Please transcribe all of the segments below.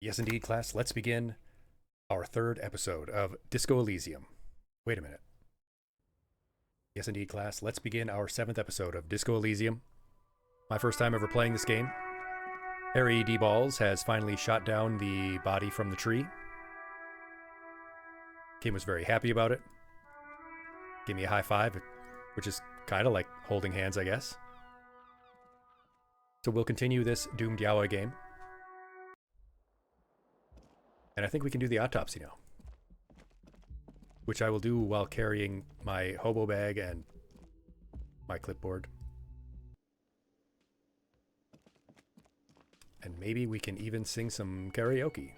Yes, indeed, class. Let's begin our third episode of Disco Elysium. Wait a minute. Yes, indeed, class. Let's begin our seventh episode of Disco Elysium. My first time ever playing this game. Harry D. Balls has finally shot down the body from the tree. Kim was very happy about it. Gave me a high five, which is kind of like holding hands, I guess. So we'll continue this Doomed Yaoi game. And I think we can do the autopsy now. Which I will do while carrying my hobo bag and my clipboard. And maybe we can even sing some karaoke.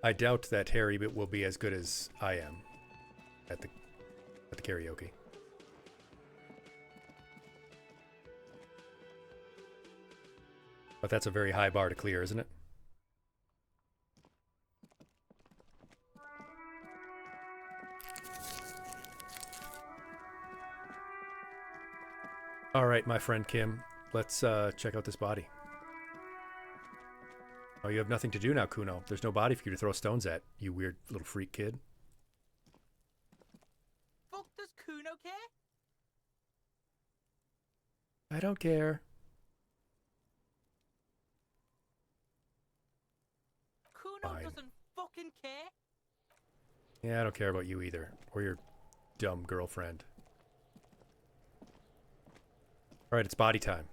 I doubt that Harry will be as good as I am at the karaoke. But that's a very high bar to clear, isn't it? All right, my friend Kim, let's check out this body. Oh, you have nothing to do now, Kuno. There's no body for you to throw stones at, you weird little freak kid. Fuck does Kuno care? I don't care. Kuno Fine. doesn't fucking care. Yeah, I don't care about you either, or your dumb girlfriend. All right, it's body time.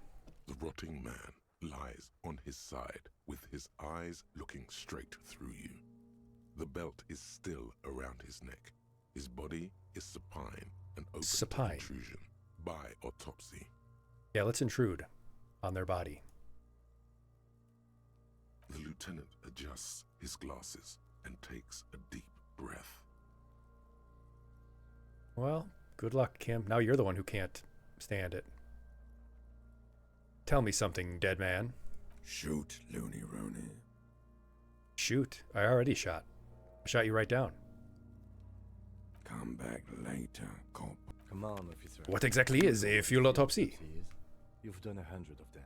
The rotting man lies on his side with his eyes looking straight through you. The belt is still around his neck. His body is supine and open Supine. to intrusion by autopsy. Yeah, let's intrude on their body. The lieutenant adjusts his glasses and takes a deep breath. Well, good luck, Kim. Now you're the one who can't stand it. Tell me something, dead man. Shoot, Looney Rooney. Shoot, I already shot. I shot you right down. Come back later, cop. Come on, officer. What exactly is a field autopsy? You've done 100 of them.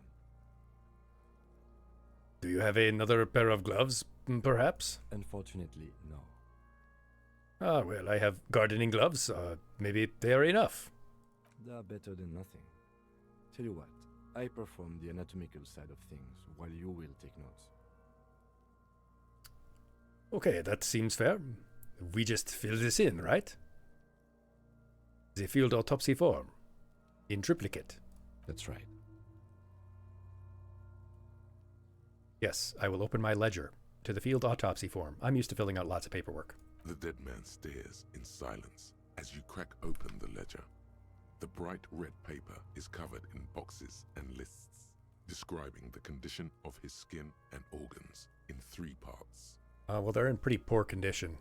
Do you have another pair of gloves, perhaps? Unfortunately, no. Ah, well, I have gardening gloves. Maybe they are enough. They are better than nothing. Tell you what, I perform the anatomical side of things while you will take notes. Okay, that seems fair. We just fill this in, right? The field autopsy form. In triplicate. That's right. Yes, I will open my ledger to the field autopsy form. I'm used to filling out lots of paperwork. The dead man stares in silence as you crack open the ledger. The bright red paper is covered in boxes and lists, describing the condition of his skin and organs in 3 parts. Well, they're in pretty poor condition.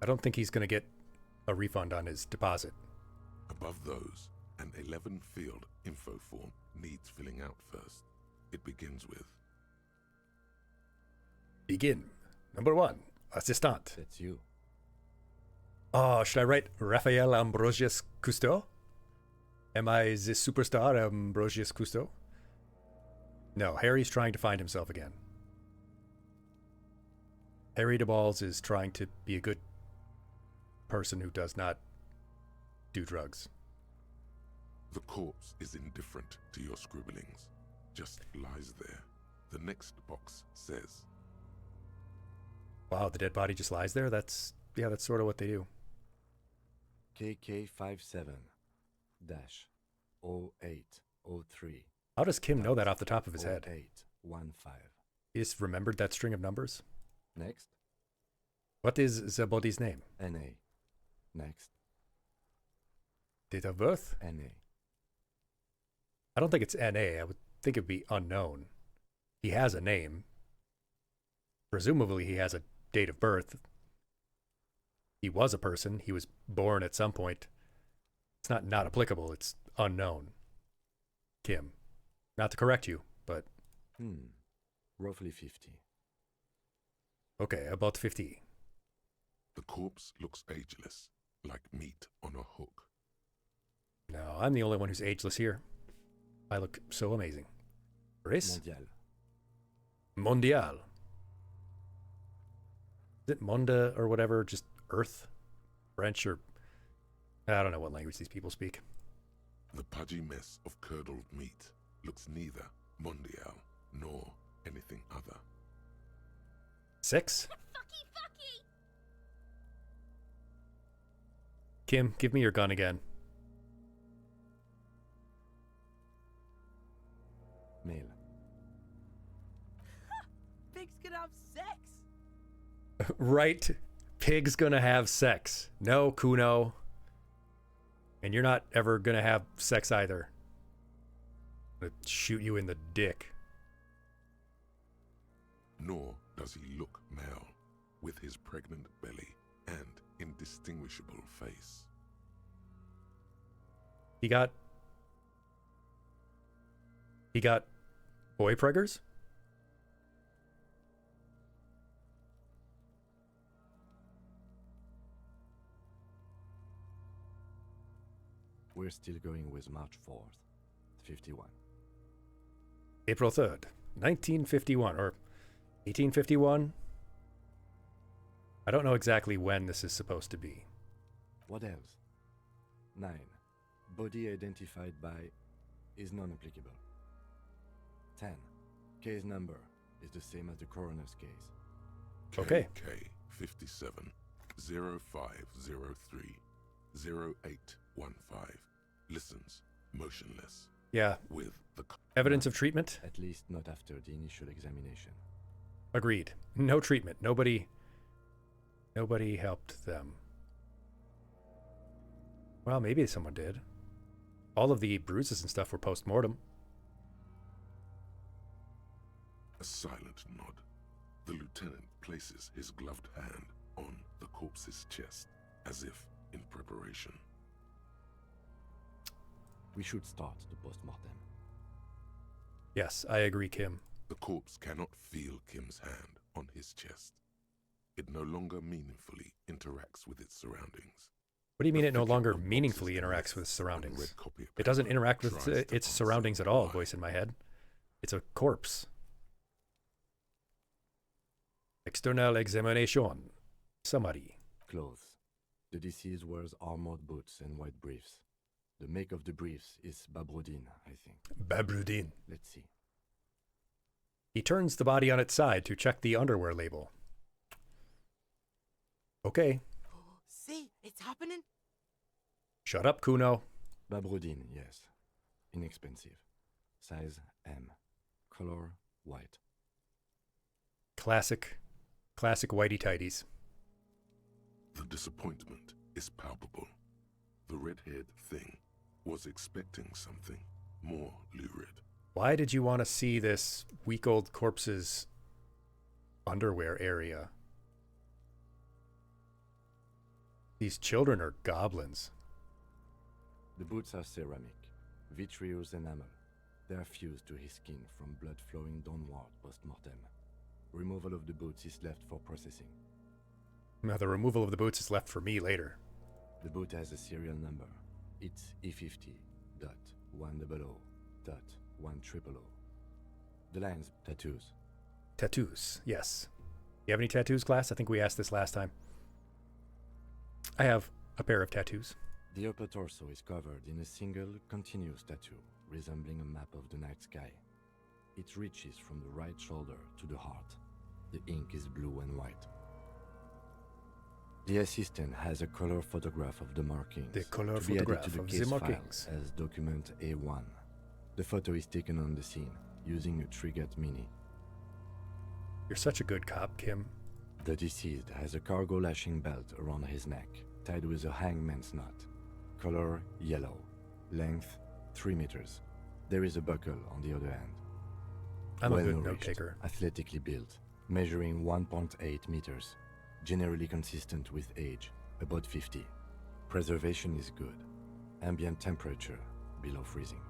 I don't think he's going to get a refund on his deposit. Above those, an 11-field info form needs filling out first. It begins with, Begin. Number 1, assistant. That's you. Oh, should I write Raphael Ambrosius Cousteau? Am I the superstar Ambrosius Cousteau? No, Harry's trying to find himself again. Harry DeBalls is trying to be a good person who does not do drugs. the corpse is indifferent to your scribblings, just lies there. The next box says, Wow, the dead body just lies there? That's sort of what they do. KK57-0803. How does Kim know that off the top of his head? 0815. He just remembered that string of numbers? Next. What is the body's name? NA. Next. Date of birth? NA. I don't think it's NA. I would think it'd be unknown. He has a name. Presumably he has a date of birth. He was a person. He was born at some point. It's not applicable. It's unknown. Kim. Not to correct you, but... Roughly 50. Okay, about 50. the corpse looks ageless, like meat on a hook. No, I'm the only one who's ageless here. I look so amazing. Race? Mondial. Mondial. it Monda or whatever? Just Earth? French or... I don't know what language these people speak. The pudgy mess of curdled meat looks neither mondial nor anything other. 6? Kim, give me your gun again. Male. Pigs can have sex. Right. Pig's gonna have sex. No, Kuno. And you're not ever gonna have sex either. I'm gonna shoot you in the dick. Nor does he look male, with his pregnant belly and indistinguishable face. He got boy preggers? We're still going with March 4th, 51. April 3rd, 1951 or 1851. I don't know exactly when this is supposed to be. What else? 9. Body identified by is non-applicable. 10. Case number is the same as the coroner's case. Okay. KK 57 0503 0815 listens motionless Yeah. with the Evidence of treatment? At least not after the initial examination. Agreed. No treatment. Nobody helped them. Well, maybe someone did. All of the bruises and stuff were post-mortem. a silent nod. The lieutenant places his gloved hand on the corpse's chest, as if in preparation. We should start the post-mortem. Yes, I agree, Kim. The corpse cannot feel Kim's hand on his chest. It no longer meaningfully interacts with its surroundings. What do you mean The it no thicket longer of boxes meaningfully and interacts with its lists on a surroundings? red copy of It doesn't paper interact with tries to its answer surroundings at all, why. voice in my head. It's a corpse. External examination. Summary. Clothes. The deceased wears armored boots and white briefs. The make of the briefs is Babrodin, I think. Babrudin. Let's see. He turns the body on its side to check the underwear label. Okay. See, it's happening. Shut up, Kuno. Babrodin, yes. Inexpensive. Size M. Color white. Classic whitey-tighties. The disappointment is palpable. The red-haired thing was expecting something more lurid. Why did you want to see this week-old corpse's underwear area? These children are goblins. The boots are ceramic, vitreous enamel. They are fused to his skin from blood flowing downward post-mortem. Removal of the boots is left for processing. Now, the removal of the boots is left for me later. The boot has a serial number. It's E50.100.100. The lines, tattoos. Tattoos, yes. You have any tattoos, class? I think we asked this last time. I have a pair of tattoos. The upper torso is covered in a single, continuous tattoo, resembling a map of the night sky. It reaches from the right shoulder to the heart. The ink is blue and white. The assistant has a color photograph of the markings. The color to be added photograph to the of case the file markings. as document A1. The photo is taken on the scene, using a Trigat Mini. You're such a good cop, Kim. The deceased has a cargo lashing belt around his neck, tied with a hangman's knot. Color yellow. Length 3 meters. There is a buckle on the other end. I'm a good Well-nourished, note-taker. athletically built, measuring 1.8 meters. Generally consistent with age, about 50. Preservation is good. Ambient temperature, below freezing.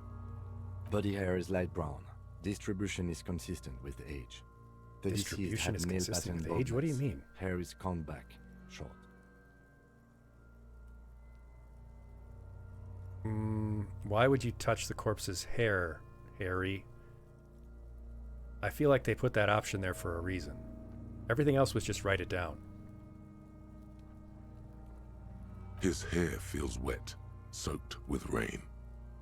Body hair is light brown. Distribution is consistent with age. The deceased Distribution had is male consistent pattern with age? What do you baldness. mean? Hair is combed back, short. Why would you touch the corpse's hair, Harry? I feel like they put that option there for a reason. Everything else was just write it down. His hair feels wet, soaked with rain,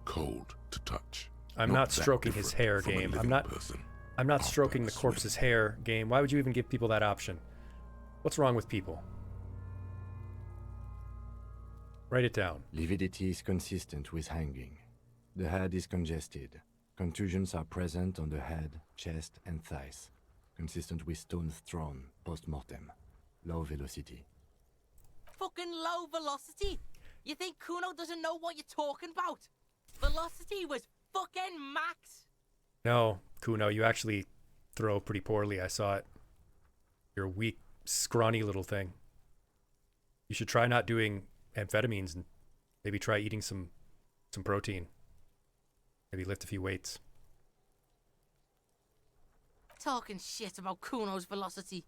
cold to touch. I'm not stroking his hair, from a game. living person. I'm not after stroking the a corpse's swim. hair, game. Why would you even give people that option? What's wrong with people? Write it down. Lividity is consistent with hanging. The head is congested. Contusions are present on the head, chest, and thighs, consistent with stones thrown post-mortem. Low velocity. Fucking low velocity. You think Kuno doesn't know what you're talking about? Velocity was fucking max. No, Kuno, you actually throw pretty poorly. I saw it. You're a weak, scrawny little thing. You should try not doing amphetamines and maybe try eating some protein. Maybe lift a few weights. Talking shit about Kuno's velocity.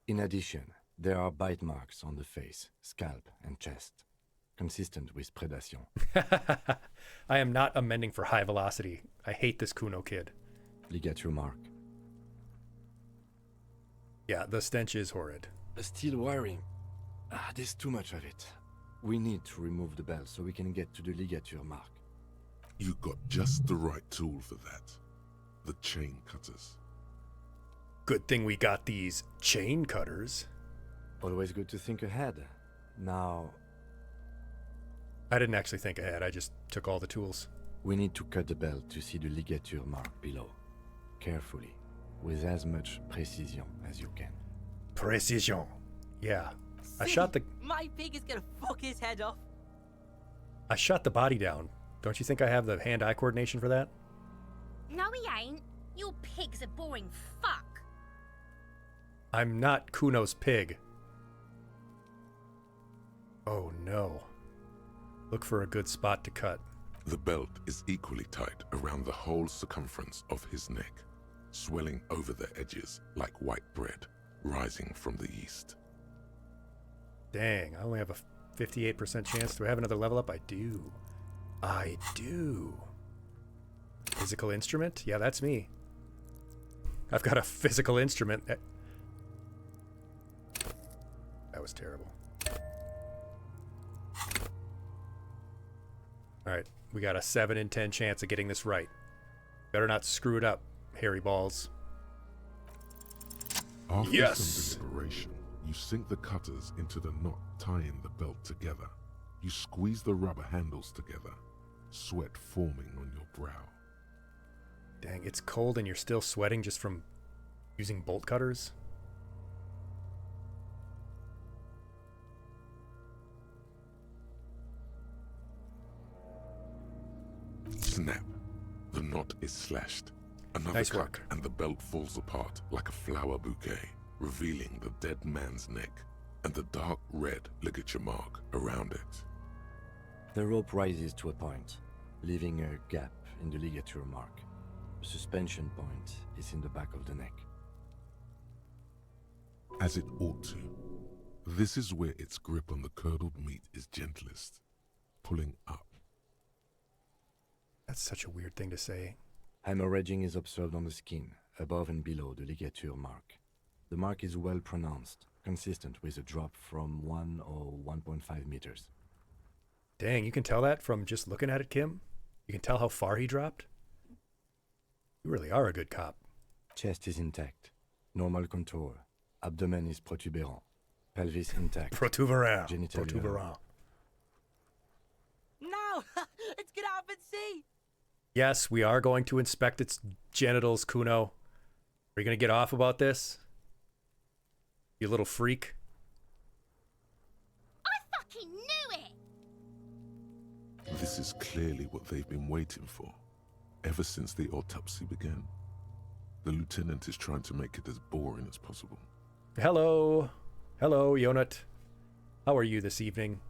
In addition, there are bite marks on the face, scalp, and chest, consistent with predation. I am not amending for high velocity. I hate this Kuno kid. Ligature mark. Yeah, the stench is horrid. Still wiring. There's too much of it. We need to remove the bell so we can get to the ligature mark. You got just the right tool for that. The chain cutters. Good thing we got these chain cutters. Always good to think ahead. Now, I didn't actually think ahead. I just took all the tools. we need to cut the bell to see the ligature mark below. Carefully, with as much precision as you can. Precision. Yeah. I See, shot the My pig is gonna fuck his head off. body down. Don't you think I have the hand-eye coordination for that? No, he ain't. Your pig's a boring fuck. I'm not Kuno's pig. Oh no. Look for a good spot to cut. The belt is equally tight around the whole circumference of his neck, swelling over the edges like white bread rising from the yeast. Dang, I only have a 58% chance. Do I have another level up? I do. I do. Physical instrument? Yeah, that's me. I've got a physical instrument. That was terrible. Alright, we got a 7 in 10 chance of getting this right. Better not screw it up, hairy balls. After Yes! some deliberation, you sink the cutters into the knot tying the belt together. You squeeze the rubber handles together, sweat forming on your brow. Dang, it's cold and you're still sweating just from using bolt cutters? Snap! The knot is slashed. Another Nice cut, work. and the belt falls apart like a flower bouquet, revealing the dead man's neck and the dark red ligature mark around it. The rope rises to a point, leaving a gap in the ligature mark. The suspension point is in the back of the neck. As it ought to. This is where its grip on the curdled meat is gentlest, pulling up. That's such a weird thing to say. Hemorrhaging is observed on the skin, above and below the ligature mark. The mark is well pronounced, consistent with a drop from 1 or 1.5 meters. Dang, you can tell that from just looking at it, Kim? You can tell how far he dropped? You really are a good cop. Chest is intact, normal contour. Abdomen is protuberant, pelvis intact. Vtuber Genitalia. Vtuber. No! It's gonna happen, see? Yes, we are going to inspect its genitals, Kuno. Are you going to get off about this? You little freak. I fucking knew it! This is clearly what they've been waiting for, ever since the autopsy began. The lieutenant is trying to make it as boring as possible. Hello. Hello, Yonat. How are you this evening?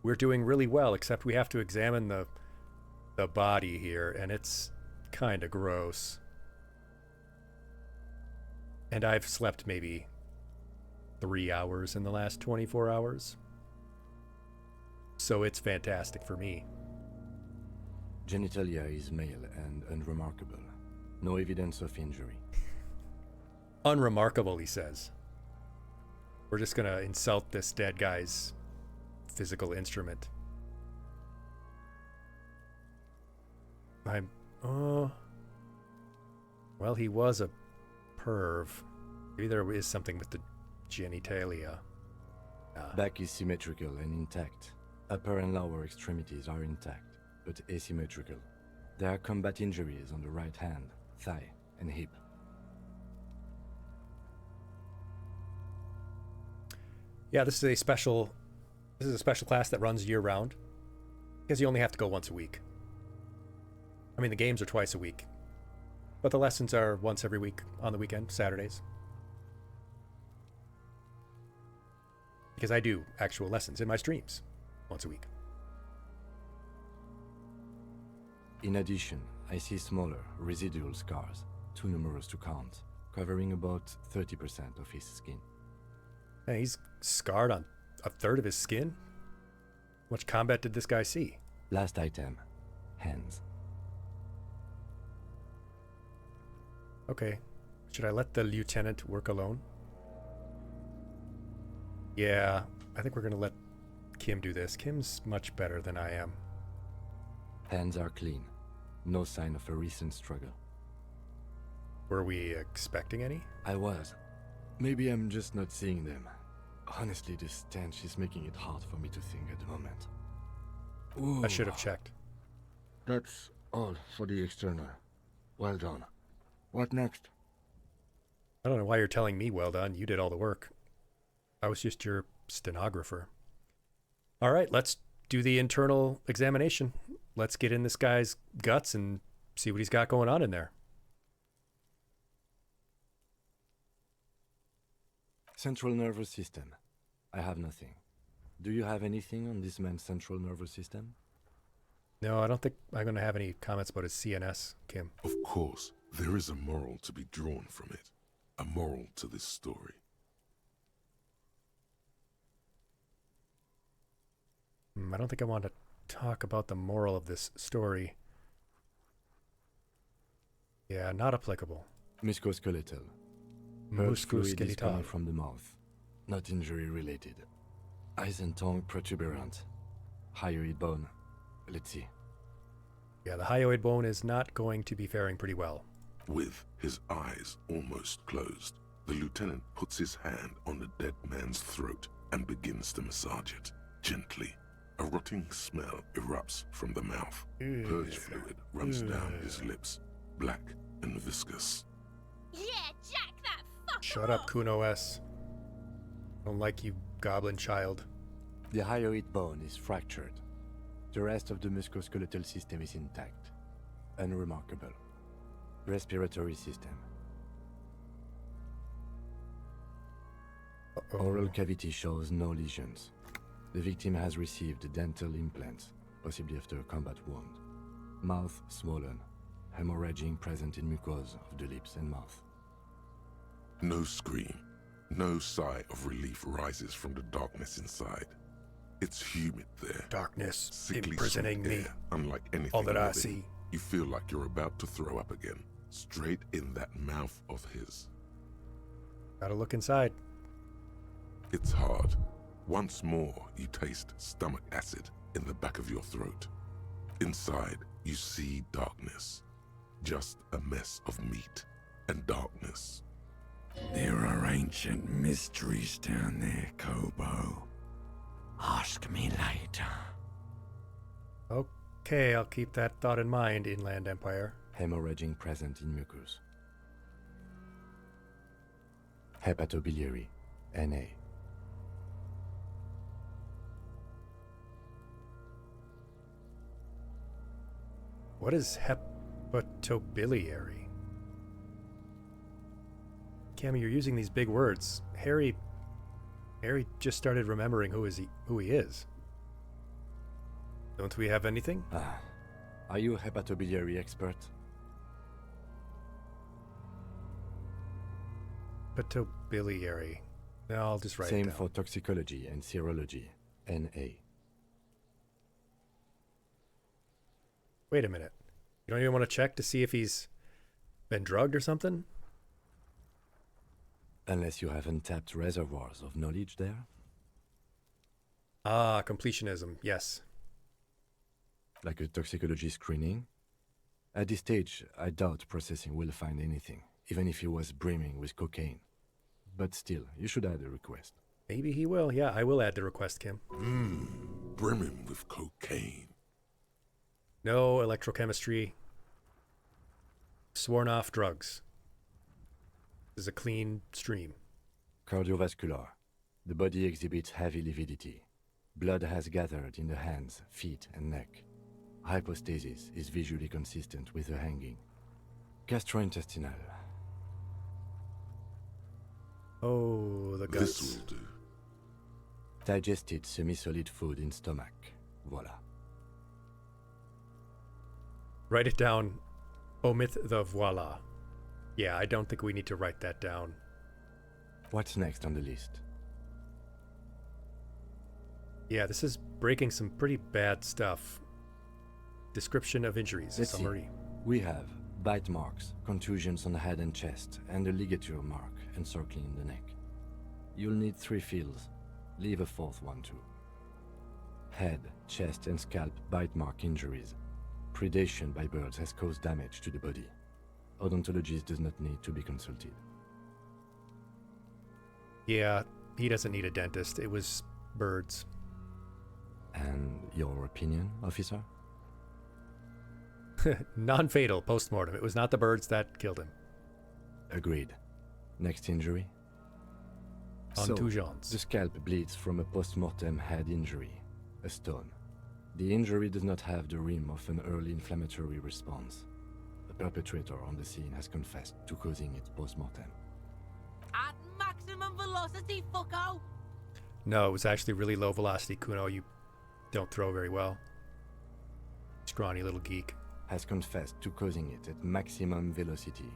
We're doing really well, except we have to examine the body here, and it's kind of gross. And I've slept maybe 3 hours in the last 24 hours. So it's fantastic for me. Genitalia is male and unremarkable. No evidence of injury. Unremarkable, he says. We're just gonna insult this dead guy's physical instrument. Well, he was a perv. Maybe there is something with the genitalia. Back is symmetrical and intact. Upper and lower extremities are intact, but asymmetrical. There are combat injuries on the right hand, thigh, and hip. Yeah, this is a special class that runs year round. Because you only have to go once a week. I mean, the games are twice a week. But the lessons are once every week on the weekend, Saturdays. Because I do actual lessons in my streams once a week. In addition, I see smaller, residual scars, too numerous to count, covering about 30% of his skin. And he's scarred on a third of his skin? How much combat did this guy see? Last item, hands. Okay. Should I let the lieutenant work alone? Yeah, I think we're going to let Kim do this. Kim's much better than I am. Hands are clean. No sign of a recent struggle. Were we expecting any? I was. Maybe I'm just not seeing them. Honestly, this stench is making it hard for me to think at the moment. Ooh. I should have checked. That's all for the external. Well done. What next? I don't know why you're telling me well done. You did all the work. I was just your stenographer. All right, let's do the internal examination. Let's get in this guy's guts and see what he's got going on in there. Central nervous system. I have nothing. Do you have anything on this man's central nervous system? No, I don't think I'm going to have any comments about his CNS, Kim. Of course, there is a moral to be drawn from it. A moral to this story. I don't think I want to talk about the moral of this story. Yeah, not applicable. Musculoskeletal. Purge fluid is coming Musculoskeletal. from the mouth. Not injury related. Eyes and tongue protuberant. Hyoid bone. Let's see. Yeah, the hyoid bone is not going to be faring pretty well. With his eyes almost closed, the lieutenant puts his hand on the dead man's throat and begins to massage it, gently. A rotting smell erupts from the mouth. Purge fluid runs down his lips, black and viscous. Yeah, jack that fucker Shut up, up. Kuno S. Don't like you, goblin child. The hyoid bone is fractured. The rest of the musculoskeletal system is intact. Unremarkable. Respiratory system. Oral cavity shows no lesions. The victim has received dental implants, possibly after a combat wound. Mouth swollen. Hemorrhaging present in mucosa of the lips and mouth. No scream, no sigh of relief rises from the darkness inside. It's humid there. Darkness Sickly imprisoning sweet me. air, unlike anything All that I living. see. You feel like you're about to throw up again, straight in that mouth of his. Gotta look inside. It's hard. Once more, you taste stomach acid in the back of your throat. Inside, you see darkness. Just a mess of meat and darkness. There are ancient mysteries down there, Kobo. Ask me later. Okay, I'll keep that thought in mind, Inland Empire. Hemorrhaging present in mucus. Hepatobiliary. Na. What is hepatobiliary? Cammy, you're using these big words. Harry just started remembering who he is. Don't we have anything? Are you a hepatobiliary expert? Hepatobiliary. No, I'll just write it Same down. for toxicology and serology. Na. Wait a minute. You don't even want to check to see if he's been drugged or something? Unless you have untapped reservoirs of knowledge there. Ah, completionism. Yes. Like a toxicology screening. At this stage, I doubt processing will find anything, even if he was brimming with cocaine. But still, you should add a request. Maybe he will. Yeah, I will add the request, Kim. Brimming with cocaine. No electrochemistry. Sworn off drugs. This is a clean stream. Cardiovascular. The body exhibits heavy lividity. Blood has gathered in the hands, feet, and neck. Hypostasis is visually consistent with the hanging. Gastrointestinal. Oh, the guts. This will do. Digested semi-solid food in stomach. Voila. Write it down. Omit the voila. Yeah, I don't think we need to write that down. What's next on the list? Yeah, this is breaking some pretty bad stuff. Description of injuries. Let's see. Summary. We have bite marks, contusions on the head and chest, and a ligature mark encircling the neck. You'll need 3 fields. Leave a 4th one too. Head, chest, and scalp bite mark injuries. Predation by birds has caused damage to the body. Odontologist does not need to be consulted. Yeah, he doesn't need a dentist. It was birds. And your opinion, officer? Non-fatal post-mortem. It was not the birds that killed him. Agreed. Next injury? Contusions. The scalp bleeds from a post-mortem head injury, a stone. The injury does not have the rim of an early inflammatory response. The perpetrator on the scene has confessed to causing it post-mortem. At maximum velocity, fucko! No, it was actually really low velocity, Kuno. You don't throw very well. Scrawny little geek. Has confessed to causing it at maximum velocity.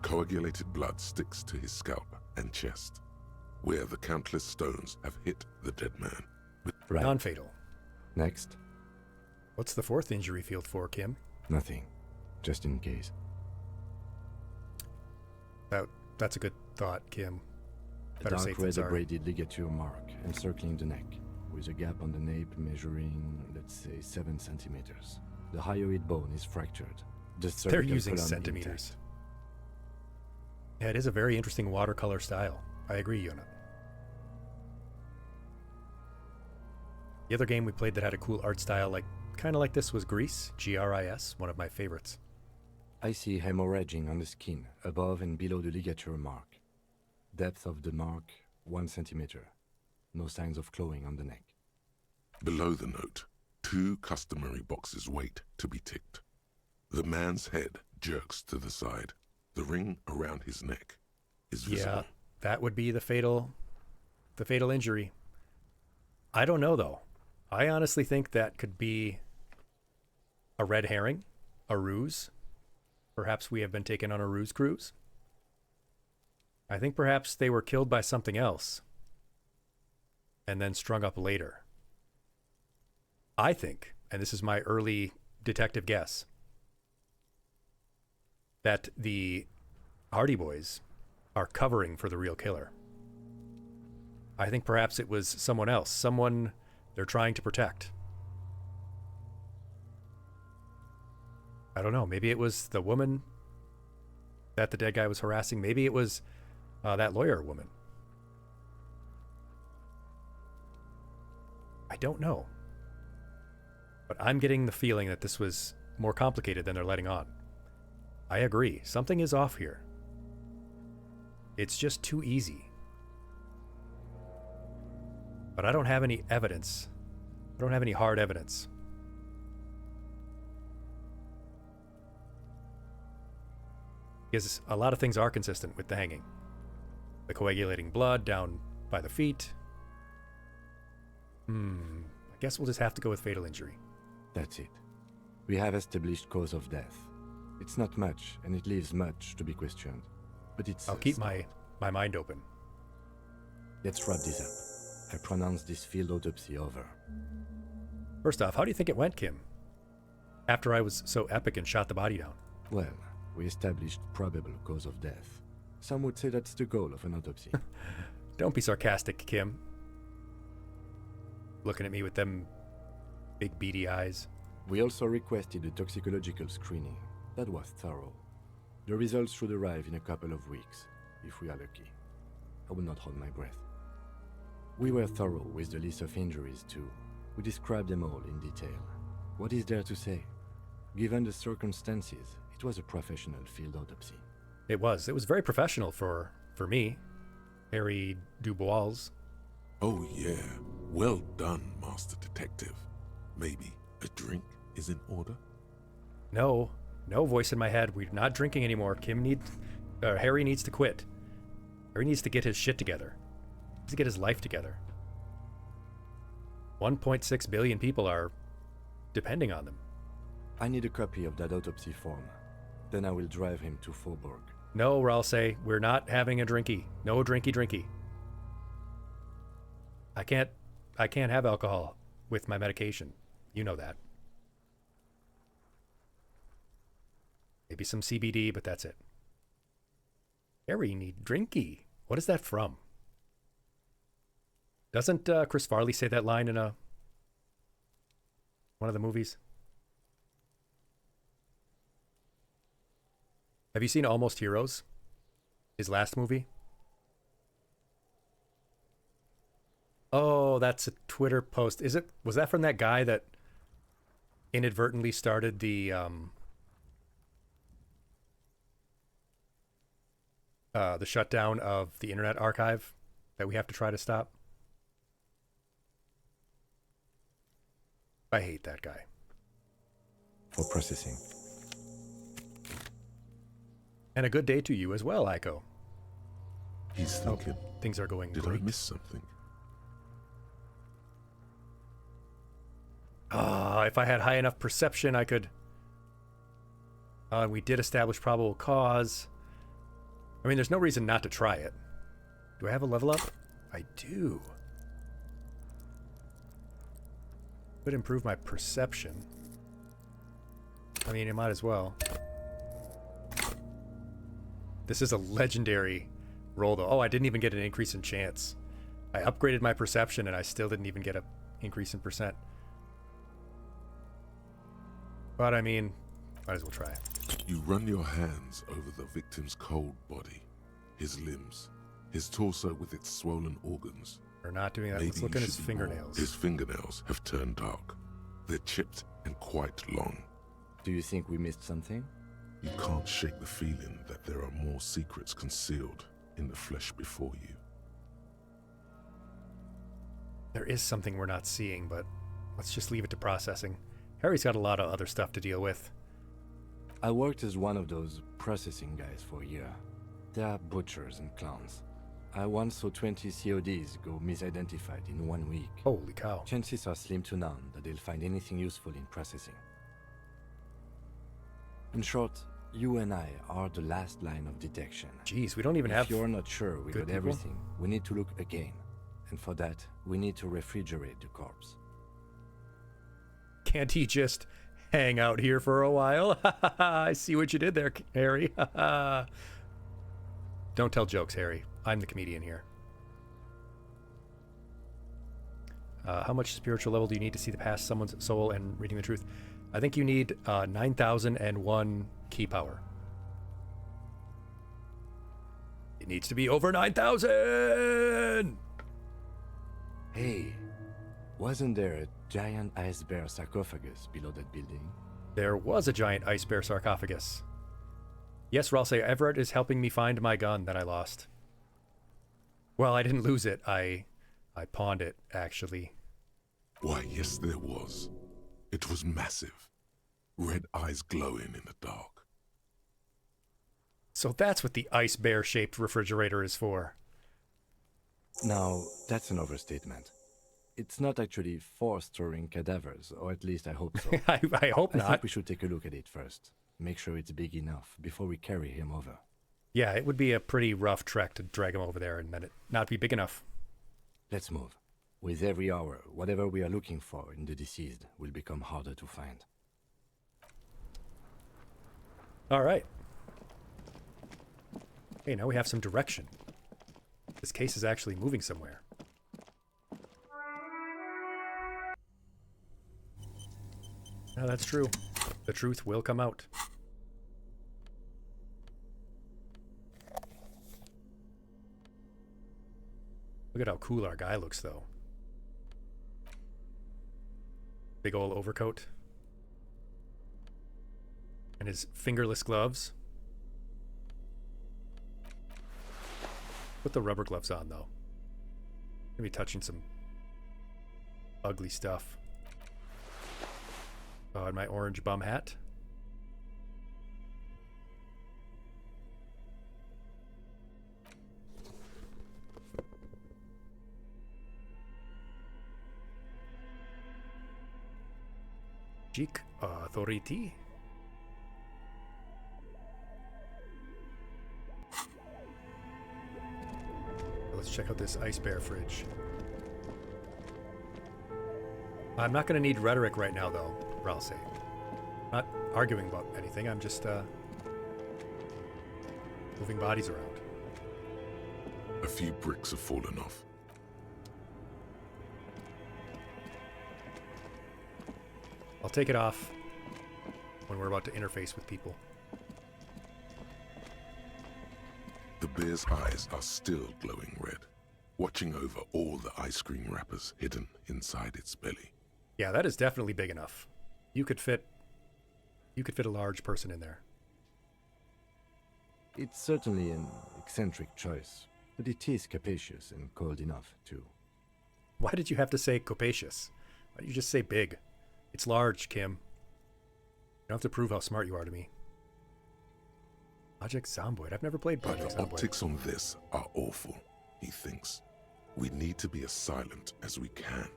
Coagulated blood sticks to his scalp and chest, where the countless stones have hit the dead man. Right. Non-fatal. Next? What's the 4th injury field for, Kim? Nothing. Just in case. That's a good thought, Kim. A Better dark safe than red sorry. abraded ligature mark encircling the neck, with a gap on the nape measuring, let's say, 7 centimeters. The hyoid bone is fractured. The They're cervical using column centimeters. intact. Yeah, it is a very interesting watercolor style. I agree, Yona. The other game we played that had a cool art style, kind of like this, was Grease, Gris, one of my favorites. I see hemorrhaging on the skin, above and below the ligature mark. Depth of the mark, 1 centimeter. No signs of clawing on the neck. Below the note, 2 customary boxes wait to be ticked. The man's head jerks to the side. The ring around his neck is visible. Yeah, that would be the fatal injury. I don't know, though. I honestly think that could be a red herring, a ruse. Perhaps we have been taken on a ruse cruise. I think perhaps they were killed by something else and then strung up later. I think, and this is my early detective guess, that the Hardy Boys are covering for the real killer. I think perhaps it was someone else, someone they're trying to protect. I don't know. Maybe it was the woman that the dead guy was harassing. Maybe it was that lawyer woman. I don't know. But I'm getting the feeling that this was more complicated than they're letting on. I agree. Something is off here. It's just too easy. But I don't have any evidence. I don't have any hard evidence. Because a lot of things are consistent with the hanging. The coagulating blood down by the feet. I guess we'll just have to go with fatal injury. That's it. We have established cause of death. It's not much, and it leaves much to be questioned. But it's... I'll keep my mind open. Let's wrap this up. I pronounce this field autopsy over. First off, how do you think it went, Kim? After I was so epic and shot the body down. Well, we established probable cause of death. Some would say that's the goal of an autopsy. Don't be sarcastic, Kim. looking at me with them big beady eyes. We also requested a toxicological screening. That was thorough. The results should arrive in a couple of weeks, if we are lucky. I will not hold my breath. We were thorough with the list of injuries too. We described them all in detail. What is there to say? Given the circumstances, it was a professional field autopsy. It was very professional for me, Harry Dubois. Oh yeah, well done, Master Detective. Maybe a drink is in order? No voice in my head. We're not drinking anymore. Harry needs to quit. Harry needs to get his shit together. He needs to get his life together. 1.6 billion people are depending on them. I need a copy of that autopsy form. Then I will drive him to Faubourg. No, Ralsei, we're not having a drinky. No drinky. I can't have alcohol with my medication. You know that. Maybe some CBD, but that's it. Harry need drinky. What is that from? Doesn't Chris Farley say that line in one of the movies? Have you seen Almost Heroes? His last movie? Oh, that's a Twitter post. Was that from that guy that inadvertently started the shutdown of the Internet Archive that we have to try to stop? I hate that guy. For processing. And a good day to you as well, Aiko. He's thinking, Things are going did great. I miss something? If I had high enough perception, I could... we did establish probable cause. I mean, there's no reason not to try it. Do I have a level up? I do. Could improve my perception. I mean, it might as well. This is a legendary roll, though. Oh, I didn't even get an increase in chance. I upgraded my perception, and I still didn't even get an increase in percent. But, I mean, might as well try it. You run your hands over the victim's cold body, his limbs, his torso with its swollen organs. We're not doing that. Maybe Let's look you at his should be more. fingernails. His fingernails have turned dark. They're chipped and quite long. Do you think we missed something? You can't shake the feeling that there are more secrets concealed in the flesh before you. There is something we're not seeing, but let's just leave it to processing. Harry's got a lot of other stuff to deal with. I worked as one of those processing guys for a year. They are butchers and clowns. I once saw 20 CODs go misidentified in 1 week. Holy cow. Chances are slim to none that they'll find anything useful in processing. In short, you and I are the last line of detection. Jeez, we don't even have... If you're not sure we good got people? everything, we need to look again. And for that, we need to refrigerate the corpse. Can't he just hang out here for a while? I see what you did there, Harry. Don't tell jokes, Harry. I'm the comedian here. How much spiritual level do you need to see past someone's soul and reading the truth? I think you need 9,001 key power. It needs to be over 9,000! Hey, wasn't there a giant ice bear sarcophagus below that building? There was a giant ice bear sarcophagus. Yes, Ralsei, Everett is helping me find my gun that I lost. Well, I didn't lose it. I pawned it, actually. Why, yes, there was. It was massive. Red eyes glowing in the dark. So that's what the ice bear-shaped refrigerator is for. Now, that's an overstatement. It's not actually for storing cadavers, or at least I hope so. I hope I not. think we should take a look at it first. Make sure it's big enough before we carry him over. Yeah, it would be a pretty rough trek to drag him over there and then it not be big enough. Let's move. With every hour, whatever we are looking for in the deceased will become harder to find. All right. Okay, now we have some direction. This case is actually moving somewhere. No, that's true. The truth will come out. Look at how cool our guy looks, though. Big ol' overcoat. And his fingerless gloves. Put the rubber gloves on, though. Gonna be touching some ugly stuff. Oh, and my orange bum hat. Geek Authority. Let's check out this ice bear fridge. I'm not going to need rhetoric right now, though, or I'll say. Not arguing about anything, I'm just moving bodies around. A few bricks have fallen off. I'll take it off when we're about to interface with people. The bear's eyes are still glowing red, watching over all the ice cream wrappers hidden inside its belly. Yeah, that is definitely big enough. You could fit a large person in there. It's certainly an eccentric choice, but it is capacious and cold enough, too. Why did you have to say capacious? Why don't you just say big? It's large, Kim. You don't have to prove how smart you are to me. Project Zomboid. I've never played But Project the Zomboid. optics on this are awful, he thinks. We need to be as silent as we can.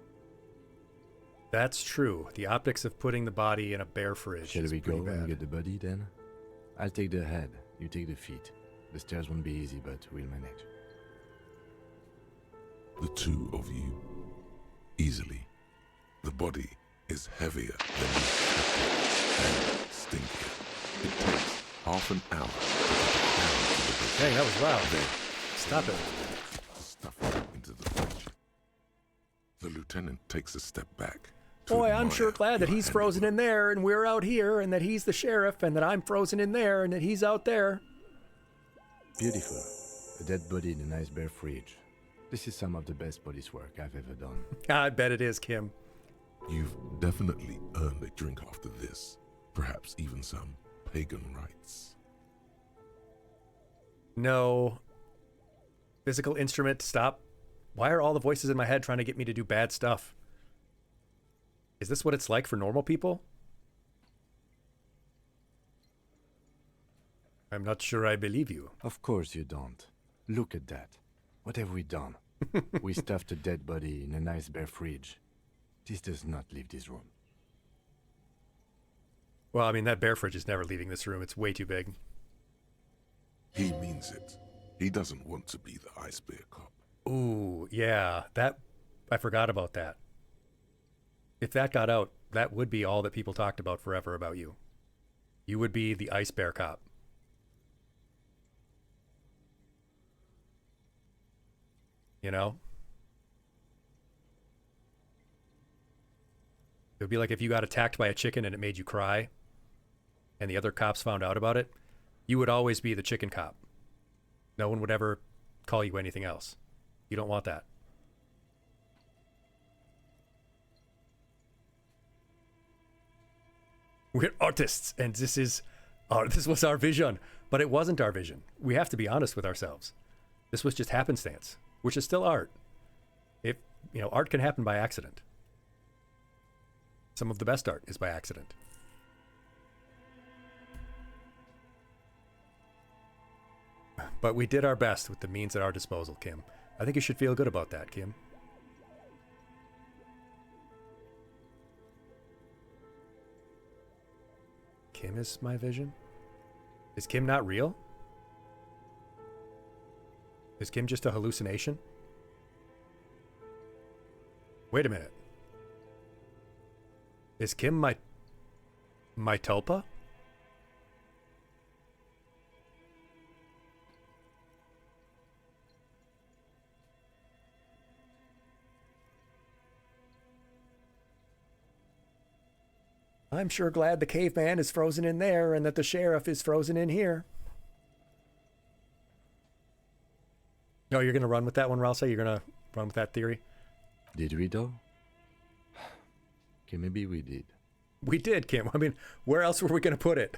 That's true. The optics of putting the body in a bear fridge Shall is we pretty go bad. and get the body, then? I'll take the head, you take the feet. The stairs won't be easy, but we'll manage. The two of you, easily. The body is heavier than you expected and stinkier. It takes half an hour to get it down to the bed. Dang, that was loud. Then Stop it. stuff it into the fridge. The lieutenant takes a step back. to Boy, I'm admire sure glad that your he's frozen in handiwork. there and we're out here and that he's the sheriff and that I'm frozen in there and that he's out there. Beautiful. A dead body in a nice bare fridge. This is some of the best police work I've ever done. I bet it is, Kim. You've definitely earned a drink after this. Perhaps even some pagan rites. No. Physical instrument, stop. Why are all the voices in my head trying to get me to do bad stuff? Is this what it's like for normal people? I'm not sure I believe you. Of course you don't. Look at that. What have we done? We stuffed a dead body in a nice bare fridge. This does not leave this room. Well, I mean, that bear fridge is never leaving this room. It's way too big. He means it. He doesn't want to be the ice bear cop. Ooh, yeah. I forgot about that. If that got out, that would be all that people talked about forever about you. You would be the ice bear cop. You know? It would be like if you got attacked by a chicken and it made you cry, and the other cops found out about it, you would always be the chicken cop. No one would ever call you anything else. You don't want that. We're artists, and this was our vision, but it wasn't our vision. We have to be honest with ourselves. This was just happenstance, which is still art. Art can happen by accident. Some of the best art is by accident. But we did our best with the means at our disposal, Kim. I think you should feel good about that, Kim. Kim is my vision? Is Kim not real? Is Kim just a hallucination? Wait a minute. Is Kim my tulpa? I'm sure glad the caveman is frozen in there and that the sheriff is frozen in here. No, you're going to run with that one, Ralsa? You're going to run with that theory? Did we though? Okay, maybe we did. We did, Kim. I mean, where else were we going to put it?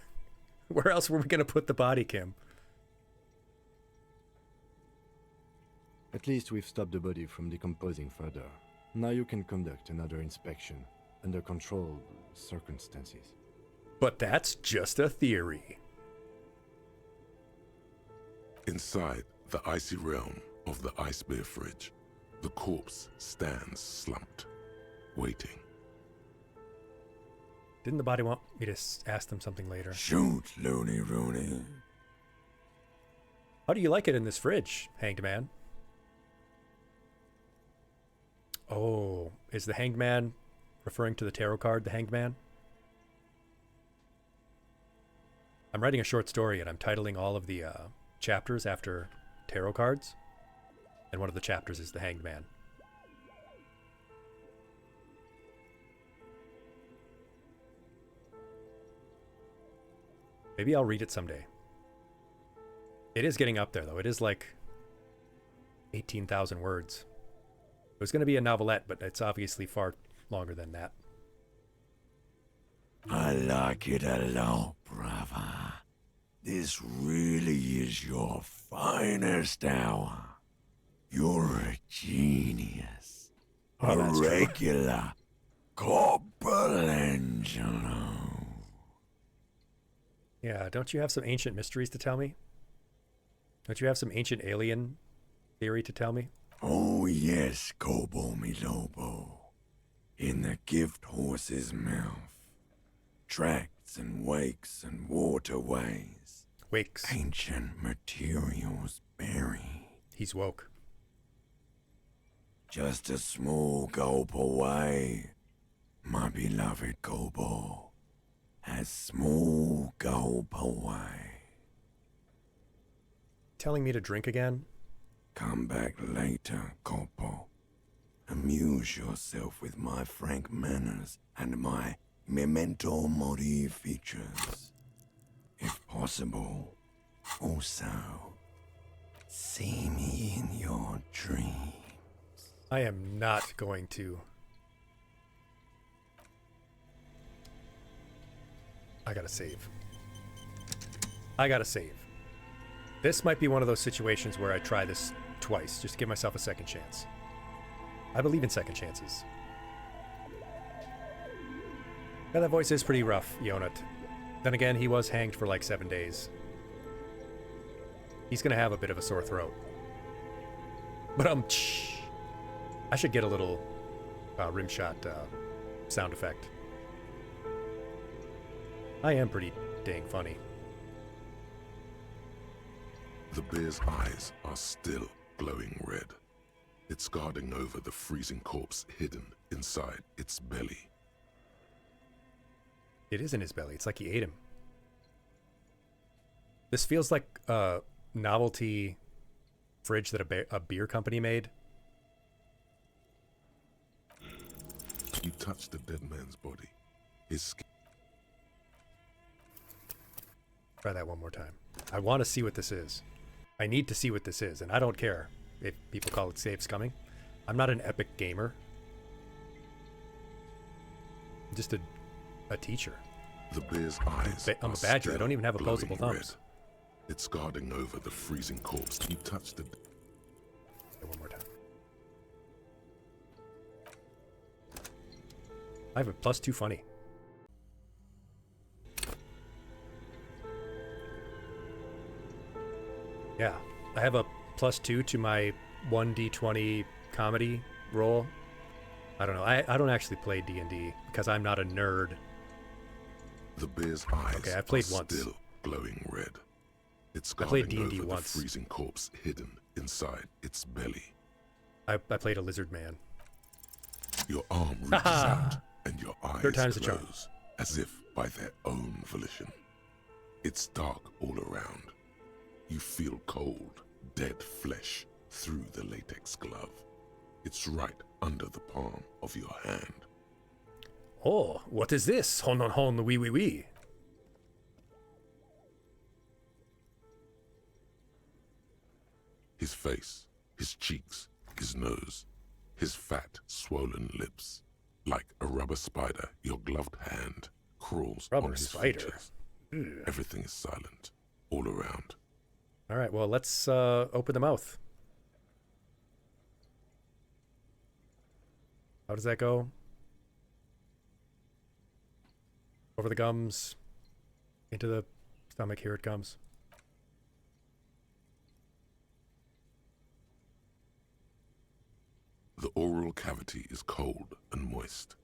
Where else were we going to put the body, Kim? At least we've stopped the body from decomposing further. Now you can conduct another inspection under controlled circumstances. But that's just a theory. Inside the icy realm of the ice bear fridge, the corpse stands slumped, waiting. Didn't the body want me to ask them something later? Shoot, Looney Rooney. How do you like it in this fridge, Hanged Man? Oh, is the Hanged Man referring to the tarot card, the Hanged Man? I'm writing a short story and I'm titling all of the chapters after tarot cards. And one of the chapters is the Hanged Man. Maybe I'll read it someday. It is getting up there, though. It is like 18,000 words. It was going to be a novelette, but it's obviously far longer than that. I like it a lot, brother. This really is your finest hour. You're a genius. Oh, A that's true. regular Corpelangelo. Yeah, don't you have some ancient mysteries to tell me? Don't you have some ancient alien theory to tell me? Oh yes, Kobo mi Lobo. In the gift horse's mouth. Tracts and wakes and waterways. Wakes. Ancient materials buried. He's woke. Just a small gulp away, my beloved Kobo. A small gulp away. Telling me to drink again? Come back later, Kobo. Amuse yourself with my frank manners and my memento mori features. If possible, also, see me in your dreams. I am not going to. I gotta save. I gotta save. This might be one of those situations where I try this twice, just to give myself a second chance. I believe in second chances. Yeah, that voice is pretty rough, Yonat. Then again, he was hanged for like 7 days. He's gonna have a bit of a sore throat. But I should get a little rim shot sound effect. I am pretty dang funny. The bear's eyes are still glowing red. It's guarding over the freezing corpse hidden inside its belly. It is in his belly. It's like he ate him. This feels like a novelty fridge that a beer company made. You touch the dead man's body. His skin. Try that one more time. I want to see what this is. I need to see what this is, and I don't care if people call it save scumming. I'm not an epic gamer. I'm just a teacher. The bear's eyes. I'm a are badger. I still don't even have opposable glowing thumbs. red. It's guarding over the freezing corpse. You touch the. Okay, one more time. I have a +2 funny. Yeah, I have a +2 to my 1d20 comedy roll. I don't know. I don't actually play D&D because I'm not a nerd. The bear's eyes Okay, I played are once. still glowing red. It's I played guarding D&D over once. the freezing corpse hidden inside its belly. I played a lizard man. Your arm reaches out and your eyes Third time's the charm. close as if by their own volition. It's dark all around. You feel cold, dead flesh through the latex glove. It's right under the palm of your hand. Oh, what is this? Hon hon hon wee wee wee. His face, his cheeks, his nose, his fat, swollen lips. Like a rubber spider, your gloved hand crawls Rubber on his spider. features. Ugh. Everything is silent, all around. All right, well, let's open the mouth. How does that go? Over the gums, into the stomach. Here it comes. The oral cavity is cold and moist.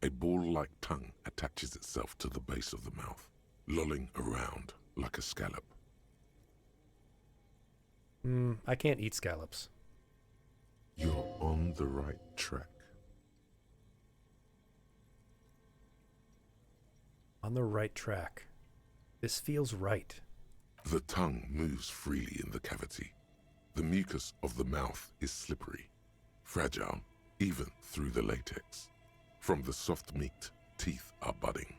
A ball-like tongue attaches itself to the base of the mouth, lolling around like a scallop. I can't eat scallops. You're on the right track. On the right track. This feels right. The tongue moves freely in the cavity. The mucus of the mouth is slippery, fragile, even through the latex. From the soft meat, teeth are budding.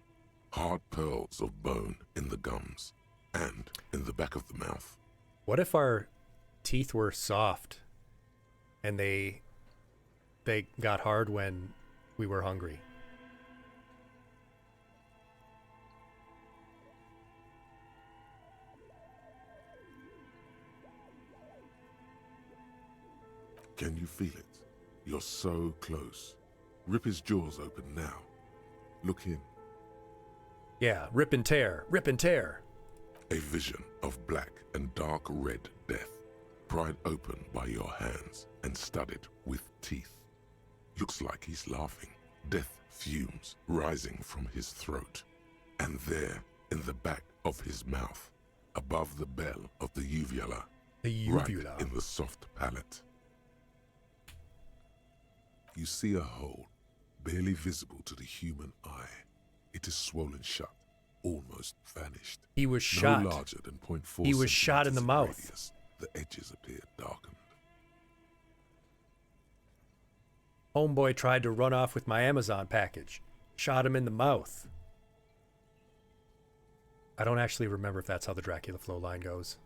Hard pearls of bone in the gums and in the back of the mouth. What if our teeth were soft and they got hard when we were hungry? Can you feel it? You're so close. Rip his jaws open now. Look in. Yeah, rip and tear, rip and tear. A vision of black and dark red death, pried open by your hands and studded with teeth. Looks like he's laughing. Death fumes rising from his throat. And there, in the back of his mouth, above the bell of the uvula, The uvula. right in the soft palate. You see a hole, barely visible to the human eye. It is swollen shut, almost vanished. He was shot. No larger than 0.4 He was shot in the centimeters mouth. radius. The edges appear darkened. Homeboy tried to run off with my Amazon package. Shot him in the mouth. I don't actually remember if that's how the Dracula Flow line goes.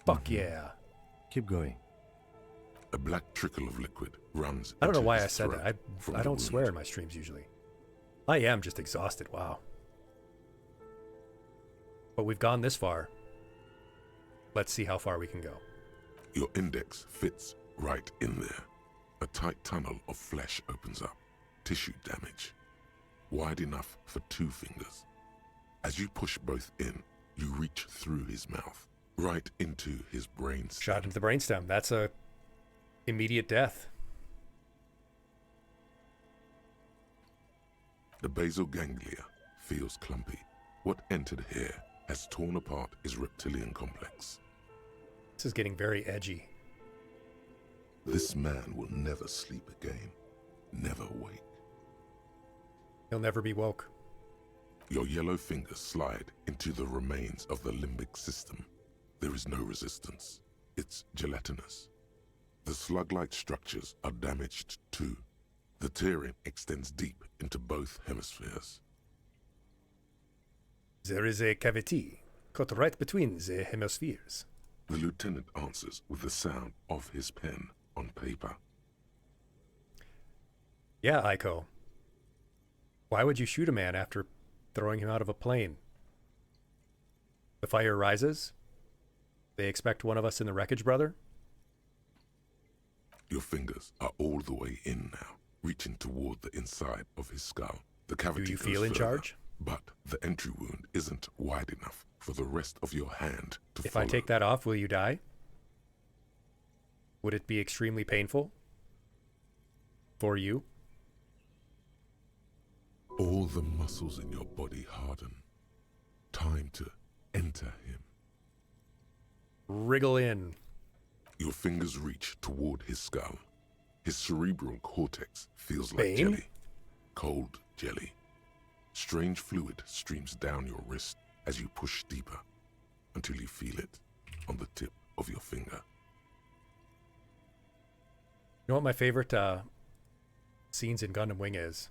Fuck yeah. Keep going. A black trickle of liquid runs. I don't know into why his I said throat that. from I the don't wound. swear in my streams usually. I am just exhausted. Wow. But we've gone this far. Let's see how far we can go. Your index fits right in there. A tight tunnel of flesh opens up. Tissue damage. Wide enough for 2 fingers. As you push both in, you reach through his mouth, right into his brain. Shot into the brainstem. That's a immediate death. The basal ganglia feels clumpy. What entered here has torn apart his reptilian complex. This is getting very edgy. This man will never sleep again. Never wake. He'll never be woke. Your yellow fingers slide into the remains of the limbic system. There is no resistance. It's gelatinous. The slug-like structures are damaged too. The tearing extends deep into both hemispheres. There is a cavity cut right between the hemispheres. The lieutenant answers with the sound of his pen on paper. Yeah, Aiko. Why would you shoot a man after throwing him out of a plane? The fire rises. They expect one of us in the wreckage, brother? Your fingers are all the way in now, reaching toward the inside of his skull. The cavity Do you goes feel in further, charge? But the entry wound isn't wide enough for the rest of your hand to If follow. I take that off, will you die? Would it be extremely painful? For you? All the muscles in your body harden. Time to enter him. Wriggle in. Your fingers reach toward his skull. His cerebral cortex feels like Bane? jelly. Cold jelly. Strange fluid streams down your wrist as you push deeper until you feel it on the tip of your finger. You know what my favorite scenes in Gundam Wing is.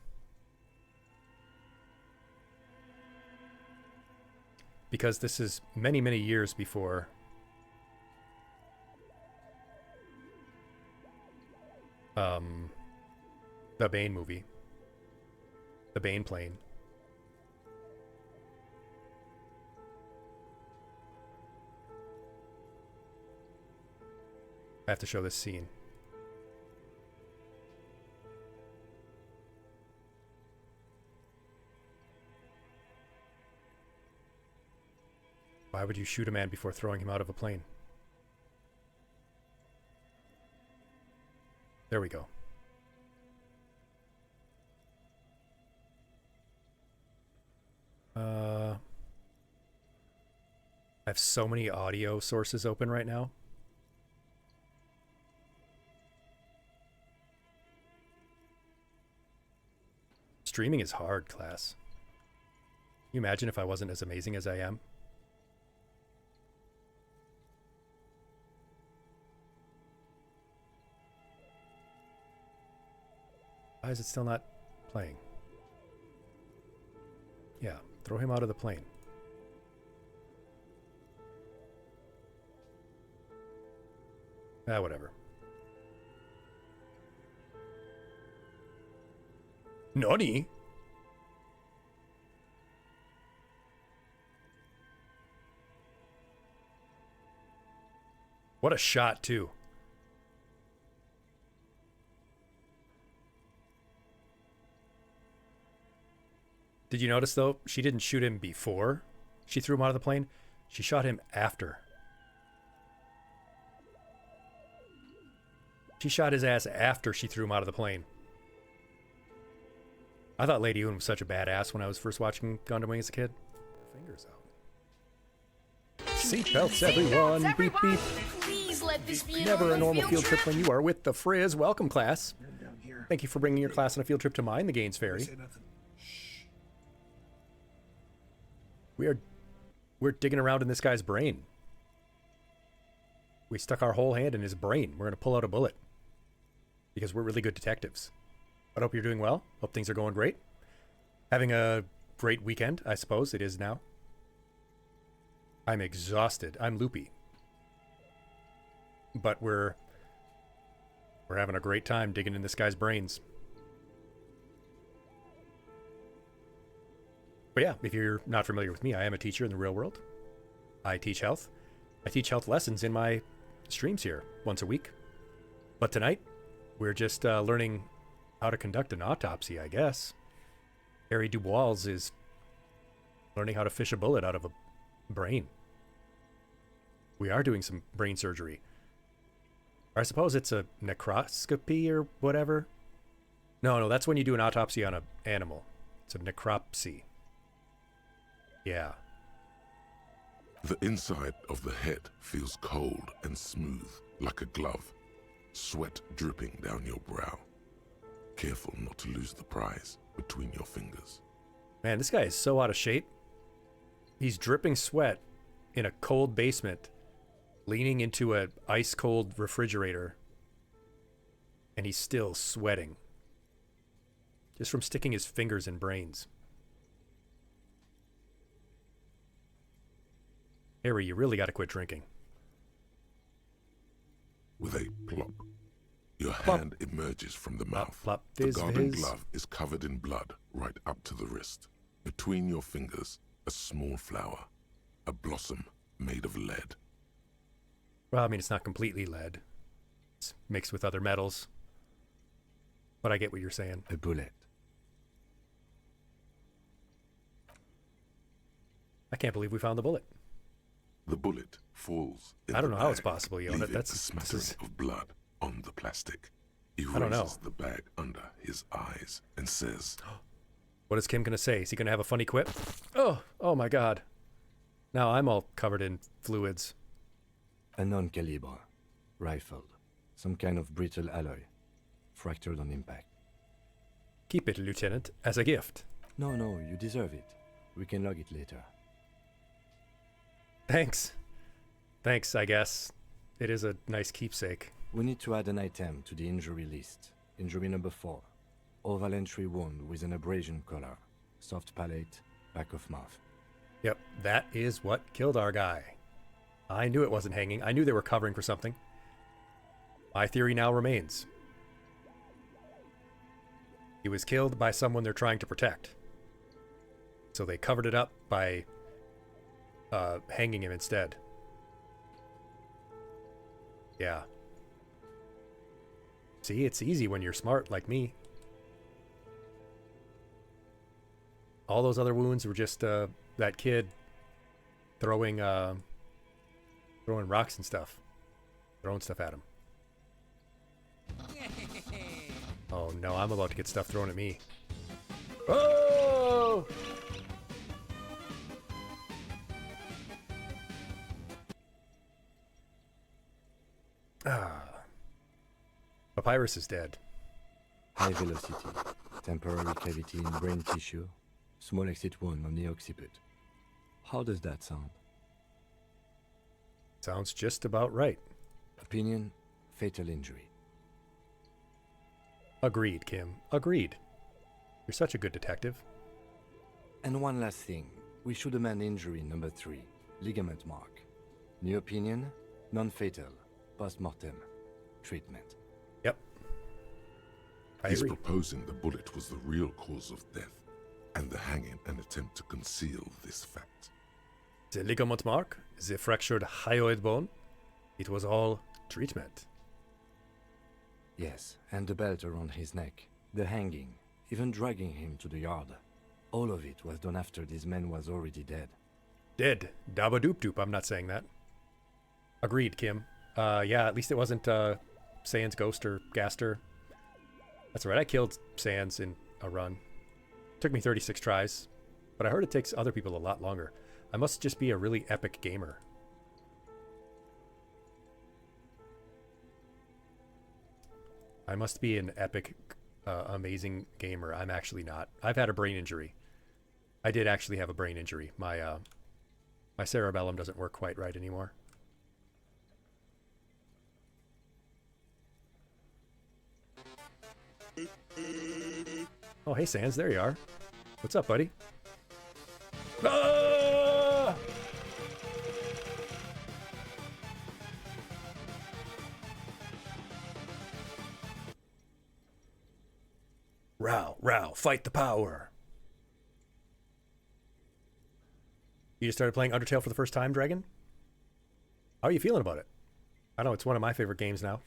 Because this is many, many years before the Bane movie. The Bane plane. I have to show this scene. Why would you shoot a man before throwing him out of a plane? There we go. I have so many audio sources open right now. Streaming is hard, class. Can you imagine if I wasn't as amazing as I am? Why is it still not playing? Yeah, throw him out of the plane. Ah, whatever. Nani? What a shot, too. Did you notice, though, she didn't shoot him before she threw him out of the plane? She shot him after. She shot his ass after she threw him out of the plane. I thought Lady Une was such a badass when I was first watching Gundam Wing as a kid. Fingers out. Seatbelts, everyone. Beep, beep. Please let this be Never a normal field trip when you are with the Frizz. Welcome, class. Thank you for bringing your class on a field trip to mine, the Gaines Ferry. We're digging around in this guy's brain. We stuck our whole hand in his brain. We're going to pull out a bullet. Because we're really good detectives. I hope you're doing well. Hope things are going great. Having a great weekend, I suppose it is now. I'm exhausted. I'm loopy. But we're having a great time digging in this guy's brains. But yeah, if you're not familiar with me, I am a teacher in the real world. I teach health. I teach health lessons in my streams here once a week. But tonight, we're just learning how to conduct an autopsy, I guess. Harry Dubois is learning how to fish a bullet out of a brain. We are doing some brain surgery. Or I suppose it's a necroscopy or whatever. No, that's when you do an autopsy on an animal. It's a necropsy. Yeah. The inside of the head feels cold and smooth, like a glove. Sweat dripping down your brow. Careful not to lose the prize between your fingers. Man, this guy is so out of shape. He's dripping sweat in a cold basement, leaning into an ice-cold refrigerator, and he's still sweating. Just from sticking his fingers in brains. Harry, you really got to quit drinking. With a plop, your Plop. hand emerges from the Plop, mouth. plop, The fizz, garden fizz. glove is covered in blood right up to the wrist. Between your fingers, a small flower, a blossom made of lead. Well, I mean, it's not completely lead. It's mixed with other metals. But I get what you're saying. A bullet. I can't believe we found the bullet. The bullet falls in I don't the know how it's bag, possible, Yona. leaving That's a this smattering is of blood on the plastic. He don't know. raises the bag under his eyes and says, What is Kim gonna say? Is he gonna have a funny quip? Oh my God! Now I'm all covered in fluids. A non-caliber. Rifled. Some kind of brittle alloy. Fractured on impact. Keep it, Lieutenant, as a gift. No, you deserve it. We can log it later. Thanks, I guess. It is a nice keepsake. We need to add an item to the injury list. Injury number 4. Oval entry wound with an abrasion collar. Soft palate, back of mouth. Yep, that is what killed our guy. I knew it wasn't hanging. I knew they were covering for something. My theory now remains. He was killed by someone they're trying to protect. So they covered it up by hanging him instead. Yeah. See, it's easy when you're smart like me. All those other wounds were just that kid throwing rocks and stuff. Throwing stuff at him. Oh no, I'm about to get stuff thrown at me. Oh! Papyrus is dead. High velocity. Temporary cavity in brain tissue. Small exit wound on the occiput. How does that sound? Sounds just about right. Opinion, fatal injury. Agreed, Kim. Agreed. You're such a good detective. And one last thing. We should amend injury number 3. Ligament mark. New opinion, non-fatal. Post-mortem. Treatment. Yep. I He's agree. proposing the bullet was the real cause of death, and the hanging an attempt to conceal this fact. The ligament mark, the fractured hyoid bone, it was all treatment. Yes, and the belt around his neck. The hanging. Even dragging him to the yard. All of it was done after this man was already dead. Dead. Dabba doop doop, I'm not saying that. Agreed, Kim. Yeah, at least it wasn't Sans Ghost or Gaster. That's right, I killed Sans in a run. Took me 36 tries, but I heard it takes other people a lot longer. I must just be a really epic gamer. I must be an epic, amazing gamer. I'm actually not. I've had a brain injury. I did actually have a brain injury. My cerebellum doesn't work quite right anymore. Oh, hey, Sans, there you are. What's up, buddy? Ah! Row, fight the power. You just started playing Undertale for the first time, Dragon? How are you feeling about it? I know it's one of my favorite games now.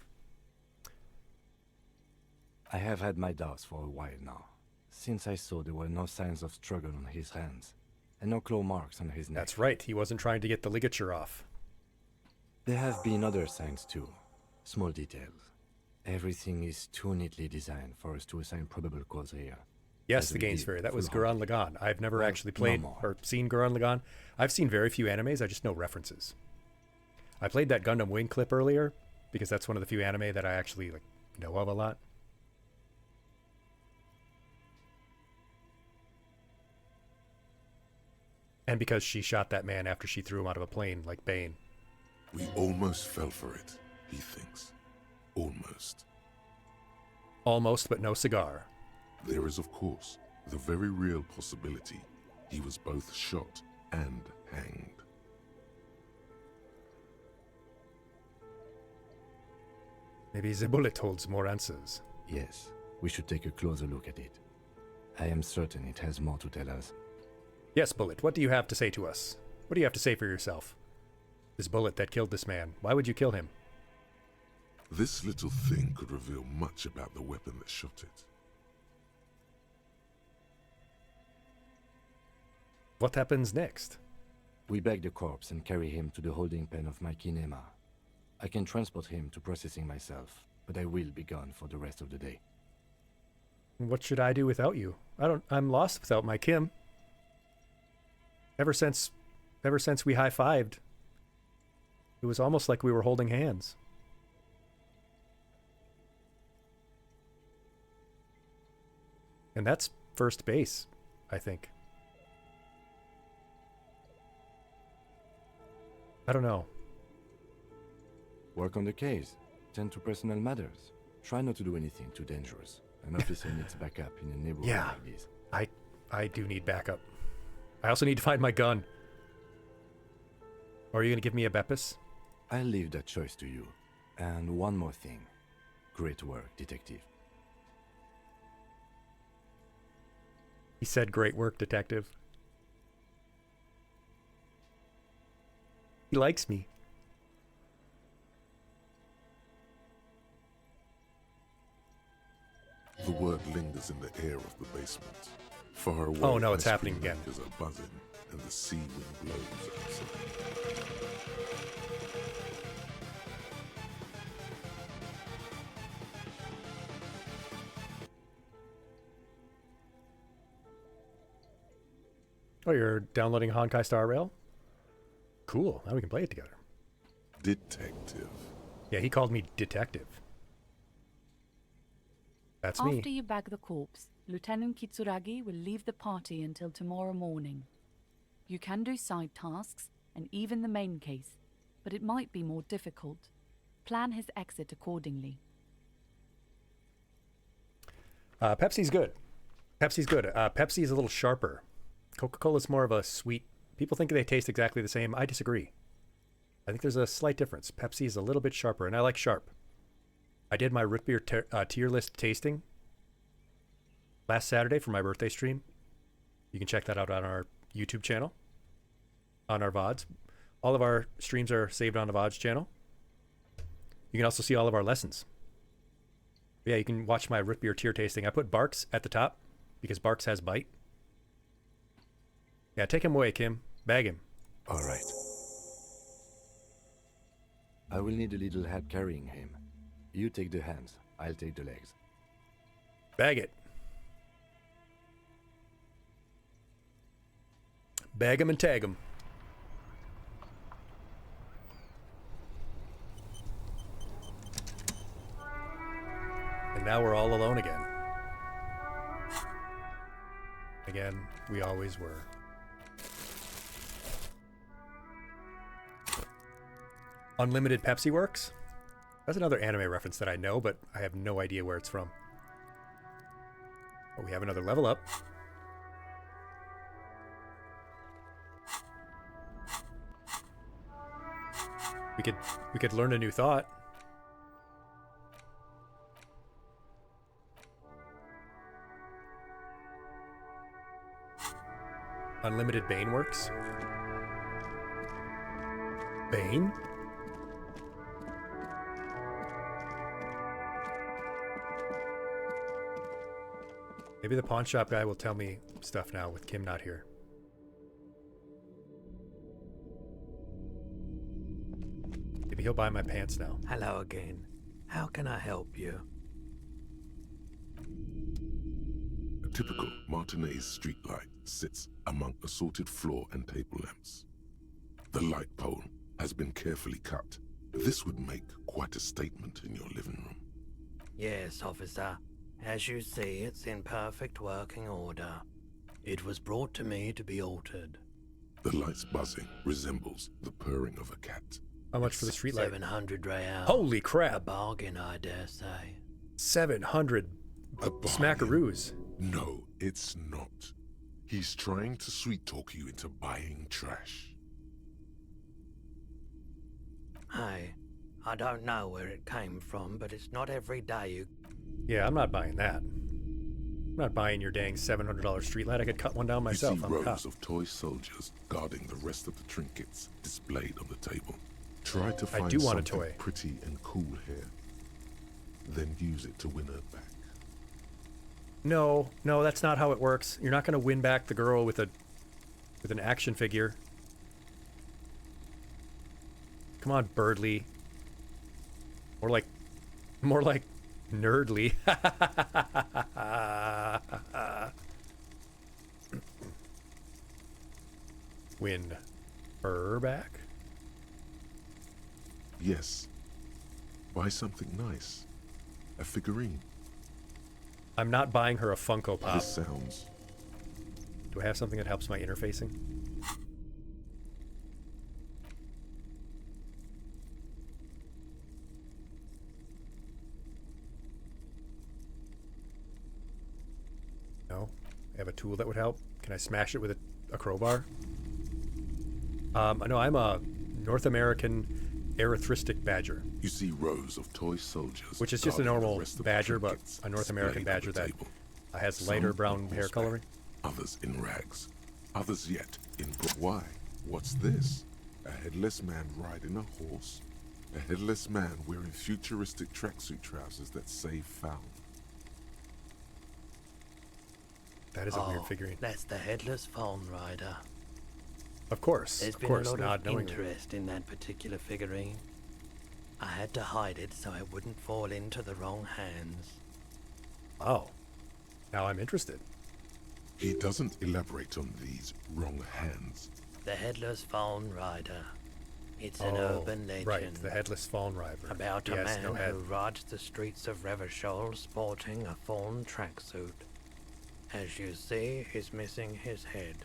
I have had my doubts for a while now, since I saw there were no signs of struggle on his hands, and no claw marks on his neck. That's right, he wasn't trying to get the ligature off. There have been other signs too, small details. Everything is too neatly designed for us to assign probable cause here. Yes, As the we game's did fair. That was full Gurren Lagann. I've never Well, actually played no more. or seen Gurren Lagann. I've seen very few animes, I just know references. I played that Gundam Wing clip earlier, because that's one of the few anime that I actually know of a lot. And because she shot that man after she threw him out of a plane, like Bane. We almost fell for it, he thinks. Almost. Almost, but no cigar. There is, of course, the very real possibility he was both shot and hanged. Maybe the bullet holds more answers. Yes, we should take a closer look at it. I am certain it has more to tell us. Yes, Bullet, what do you have to say to us? What do you have to say for yourself? This bullet that killed this man, why would you kill him? This little thing could reveal much about the weapon that shot it. What happens next? We bag the corpse and carry him to the holding pen of my kinema. I can transport him to processing myself, but I will be gone for the rest of the day. What should I do without you? I'm lost without my Kim. Ever since we high-fived, it was almost like we were holding hands. And that's first base, I think. I don't know. Work on the case. Tend to personal matters. Try not to do anything too dangerous. An officer needs backup in a neighborhood Yeah. like this. I do need backup. I also need to find my gun. Or are you going to give me a Beppis? I'll leave that choice to you. And one more thing. Great work, detective. He said, great work, detective. He likes me. The word lingers in the air of the basement. Far away, Oh, no, it's ice happening cream again. vendors are buzzing, and the sea wind blows outside. Oh, you're downloading Honkai Star Rail? Cool. Now we can play it together. Detective. Yeah, he called me detective. That's me. After you bag the corpse, Lieutenant Kitsuragi will leave the party until tomorrow morning. You can do side tasks and even the main case, but it might be more difficult. Plan his exit accordingly. Pepsi's good. Pepsi's good. Pepsi is a little sharper. Coca-Cola's more of a sweet. People think they taste exactly the same. I disagree. I think there's a slight difference. Pepsi is a little bit sharper, and I like sharp. I did my root beer tier list tasting last Saturday for my birthday stream. You can check that out on our YouTube channel, on our VODs. All of our streams are saved on the VODs channel. You can also see all of our lessons. Yeah, you can watch my root beer tier tasting. I put Barks at the top because Barks has bite. Yeah, take him away, Kim. Bag him. All right. I will need a little help carrying him. You take the hands, I'll take the legs. Bag it. Bag him and tag him. And now we're all alone again. Again, we always were. Unlimited Pepsi works? That's another anime reference that I know, but I have no idea where it's from. Oh, we have another level up. We could learn a new thought. Unlimited Bane works. Bane? Maybe the pawn shop guy will tell me stuff now with Kim not here. Maybe he'll buy my pants now. Hello again. How can I help you? A typical Martinez streetlight sits among assorted floor and table lamps. The light pole has been carefully cut. This would make quite a statement in your living room. Yes, officer. As you see, it's in perfect working order. It was brought to me to be altered. The light's buzzing resembles the purring of a cat. How much for the streetlight? 700 real. Holy A crap! bargain, I dare say. 700 A bargain? smackaroos. No, it's not. He's trying to sweet-talk you into buying trash. Hey, I don't know where it came from, but it's not every day you... Yeah, I'm not buying that. I'm not buying your dang $700 streetlight. I could cut one down myself. You see I'm a cop. rows of toy soldiers guarding the rest of the trinkets displayed on the table. Try to find do want a something toy. pretty and cool here. Then use it to win her back. No, that's not how it works. You're not going to win back the girl with an action figure. Come on, Birdly. More like Nerdly. Win her back? Yes. Buy something nice. A figurine. I'm not buying her a Funko Pop. This sounds... Do I have something that helps my interfacing? I have a tool that would help. Can I smash it with a crowbar? No, I'm a North American erythristic badger, You see rows of toy soldiers, which is just a guarding the normal rest of the badger, but trinkets a North American displayed on badger the that table. has Some lighter on brown hair horseback, coloring. Others in rags, others yet in why? What's this? A headless man riding a horse? A headless man wearing futuristic tracksuit trousers that say found. That is a weird figurine. That's the headless phone rider. Of course, There's of been course, a lot not of knowing it. interest in that particular figurine. I had to hide it so it wouldn't fall into the wrong hands. Oh, now I'm interested. He doesn't elaborate on these wrong hands. The headless phone rider. It's an urban legend. Right, the headless fawn rider. About a Yes, man no head. who rides the streets of Revachol sporting a fawn tracksuit. As you see, he's missing his head.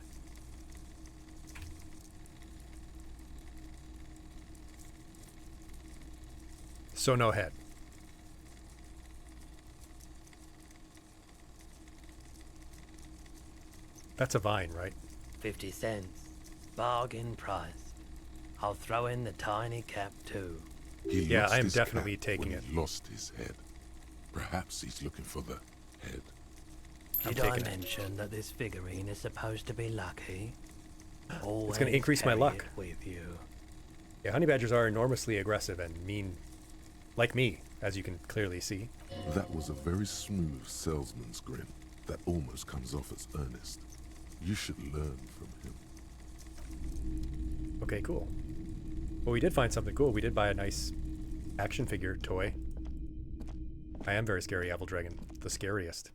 So no head. That's a vine, right? 50 cents. Bargain price. I'll throw in the tiny cap too. He Yeah, lost I'm his definitely cap taking when it. he lost his head. Perhaps he's looking for the head. I'm Did I taking it. mention that this figurine is supposed to be lucky? Always gonna increase my carry luck. it with you. Yeah, honey badgers are enormously aggressive and mean, like me, as you can clearly see. That was a very smooth salesman's grin that almost comes off as earnest. You should learn from him. Okay, cool. Well, we did find something cool. We did buy a nice action figure toy. I am very scary, Apple Dragon. The scariest.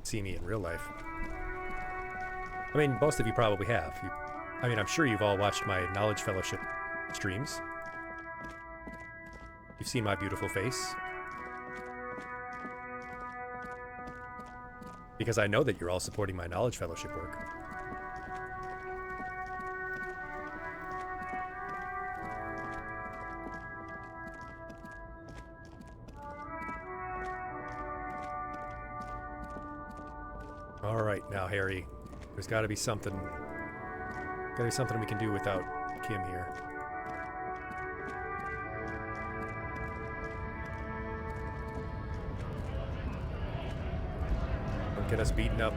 See me in real life. I mean, most of you probably have. I mean, I'm sure you've all watched my Knowledge Fellowship streams. You've seen my beautiful face. Because I know that you're all supporting my Knowledge Fellowship work. Alright, now Harry, there's gotta be something. Gotta be something we can do without Kim here. Don't get us beaten up.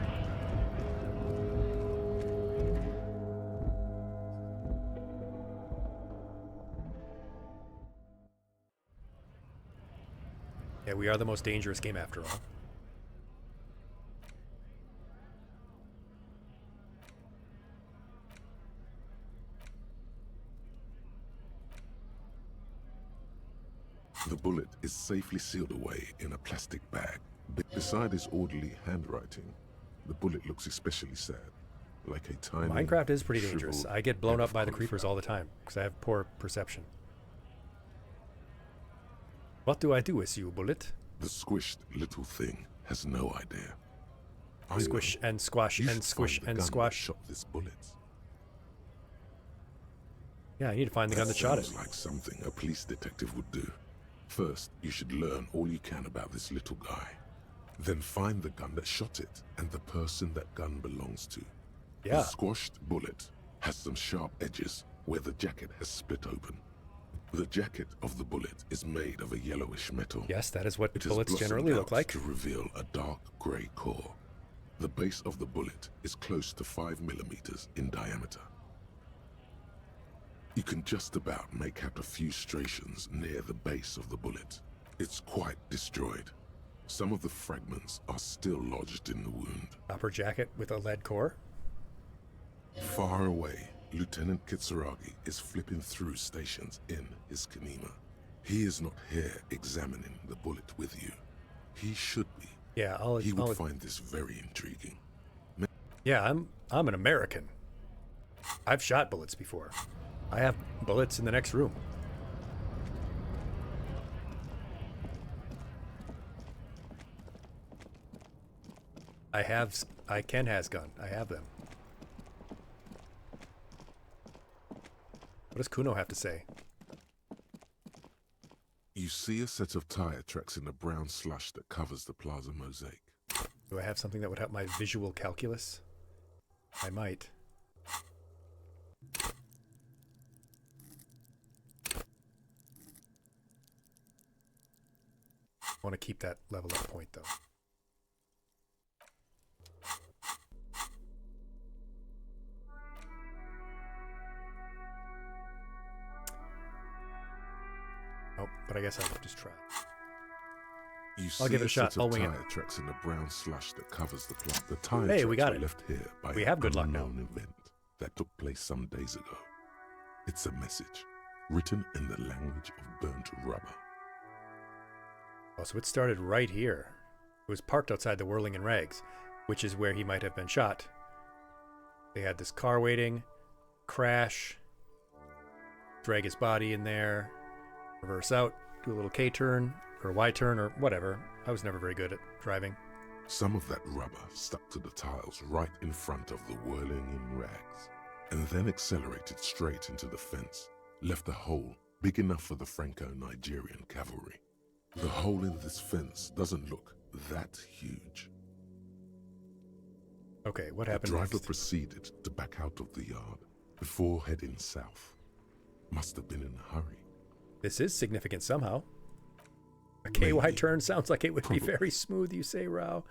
Yeah, we are the most dangerous game after all. The bullet is safely sealed away in a plastic bag. Beside his orderly handwriting, the bullet looks especially sad, like a tiny... Minecraft is pretty dangerous. shriveled I get blown head up of by the creepers all the cauliflower. time because I have poor perception. What do I do with you, bullet? The squished little thing has no idea. I Squish know. and squash You and should squish find the and gun that squash. shot this bullet. Yeah, I need to find the gun that shot it. Sounds like something a police detective would do. First, you should learn all you can about this little guy. Then find the gun that shot it and the person that gun belongs to. Yeah. The squashed bullet has some sharp edges where the jacket has split open. The jacket of the bullet is made of a yellowish metal. Yes, that is what It has bullets blossomed generally look out like. to reveal a dark grey core. The base of the bullet is close to 5 millimeters in diameter. You can just about make out a few striations near the base of the bullet. It's quite destroyed. Some of the fragments are still lodged in the wound. Copper jacket with a lead core. Far away, Lieutenant Kitsuragi is flipping through stations in his Kanema. He is not here examining the bullet with you. He should be. Yeah, He would find this very intriguing. Yeah, I'm an American. I've shot bullets before. I have bullets in the next room. I can has gun. I have them. What does Kuno have to say? You see a set of tire tracks in the brown slush that covers the plaza mosaic. Do I have something that would help my visual calculus? I might. I want to keep that level up point though. Oh, but I guess I'll just try. You I'll give it a shot. set I'll of wing it. tire tracks in the brown slush that covers the plaza. The tire Hey, tracks we got were it. left here by We an have good luck now. unknown event that took place some days ago. It's a message written in the language of burnt rubber. Oh, so it started right here. It was parked outside the Whirling in Rags, which is where he might have been shot. They had this car waiting, crash, drag his body in there, reverse out, do a little K-turn, or Y-turn, or whatever. I was never very good at driving. Some of that rubber stuck to the tiles right in front of the Whirling in Rags, and then accelerated straight into the fence, left a hole big enough for the Franco-Nigerian cavalry. The hole in this fence doesn't look that huge. Okay, what The happened driver next? proceeded to back out of the yard before heading south. Must have been in a hurry. This is significant somehow. A KY Maybe. turn sounds like it would be Probably. very smooth, you say, Rao.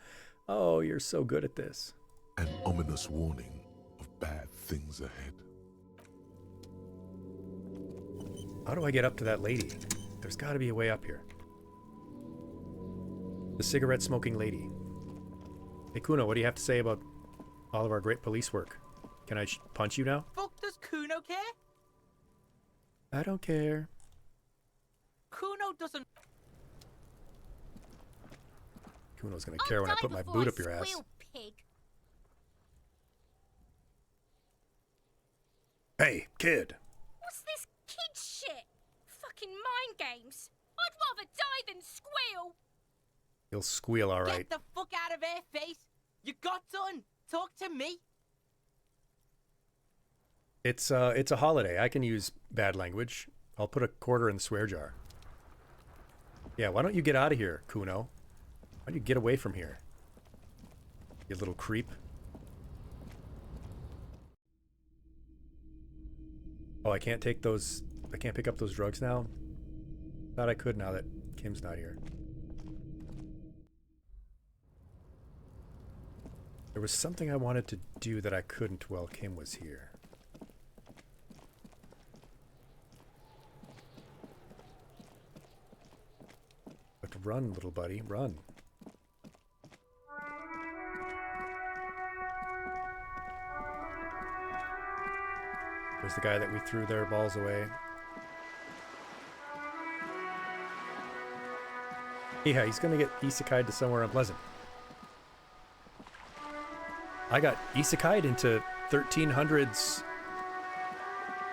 Oh, you're so good at this. An ominous warning of bad things ahead. How do I get up to that lady? There's got to be a way up here. The cigarette-smoking lady. Hey, Kuno, what do you have to say about all of our great police work? Can I punch you now? Fuck does Kuno care? I don't care. Kuno doesn't. Kuno's gonna care when I put my boot up your ass. Squeal, pig. Hey, kid. What's this kid shit? Fucking mind games. I'd rather die than squeal. You'll squeal all right. Get the fuck out of here, face. You got done. Talk to me. It's a holiday. I can use bad language. I'll put a quarter in the swear jar. Yeah, why don't you get out of here, Kuno? Why don't you get away from here? You little creep. Oh, I can't take those. I can't pick up those drugs now? Thought I could now that Kim's not here. There was something I wanted to do that I couldn't while Kim was here. But run, little buddy, run. There's the guy that we threw their balls away. Yeah, he's gonna get isekai'd to somewhere unpleasant. I got isekai'd into 1300s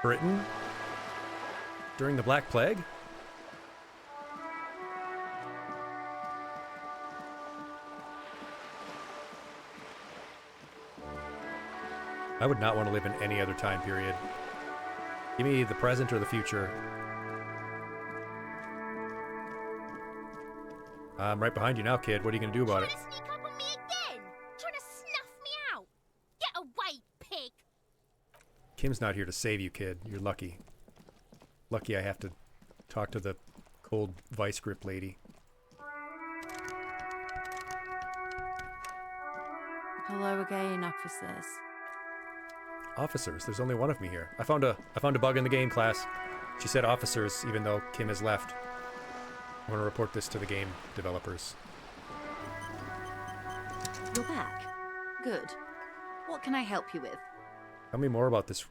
Britain during the Black Plague. I would not want to live in any other time period. Give me the present or the future. I'm right behind you now, kid. What are you going to do about it? Trying to sneak up on me again? Trying to snuff me out? Get away, pig! Kim's not here to save you, kid. You're lucky. Lucky I have to talk to the cold vice grip lady. Hello again, officers. Officers, there's only one of me here. I found a bug in the game, class. She said officers, even though Kim has left. I want to report this to the game developers. You're back. Good. What can I help you with? Tell me more about this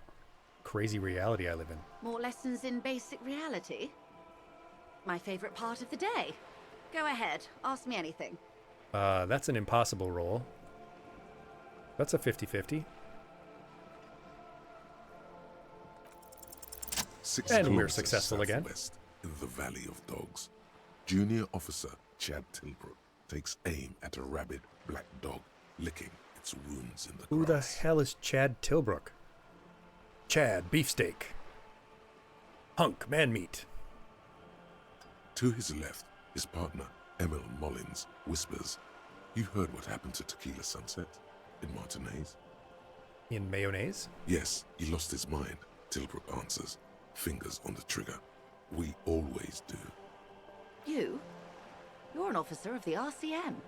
crazy reality I live in. More lessons in basic reality? My favorite part of the day. Go ahead, ask me anything. That's an impossible roll. That's a 50-50. 6 And we're kilometers successful again. southwest, in the Valley of Dogs, Junior Officer Chad Tilbrook takes aim at a rabid black dog licking its wounds in the Who the grass. hell is Chad Tilbrook? Chad, beefsteak. Hunk, man meat. To his left, his partner, Emil Mullins, whispers, "You heard what happened to Tequila Sunset in Martinez?" In mayonnaise? Yes, he lost his mind, Tilbrook answers, fingers on the trigger. We always do. You? You're an officer of the RCM.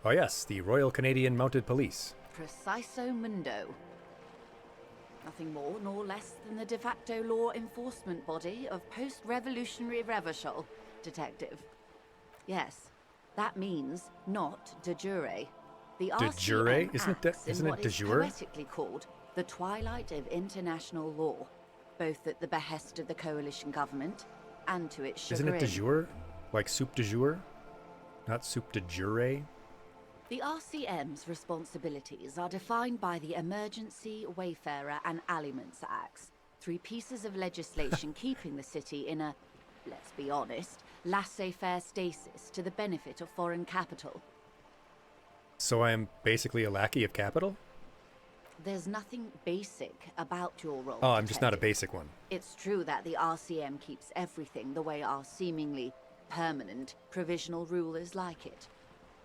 Oh yes, the Royal Canadian Mounted Police. Preciso mundo. Nothing more nor less than the de facto law enforcement body of post-revolutionary Revachol, detective. Yes, that means not de jure. The De jure? RCM Isn't acts it in what de is jure? poetically called the twilight of international law, both at the behest of the coalition government and to its chagrin. Isn't it de jour? Like soup de jour? Not soup de jure? The RCM's responsibilities are defined by the Emergency, Wayfarer and Aliments Acts, 3 pieces of legislation keeping the city in a, let's be honest, laissez-faire stasis to the benefit of foreign capital. So I am basically a lackey of capital? There's nothing basic about your role. Oh, I'm just not a detective. basic one. It's true that the RCM keeps everything the way our seemingly permanent provisional rulers like it.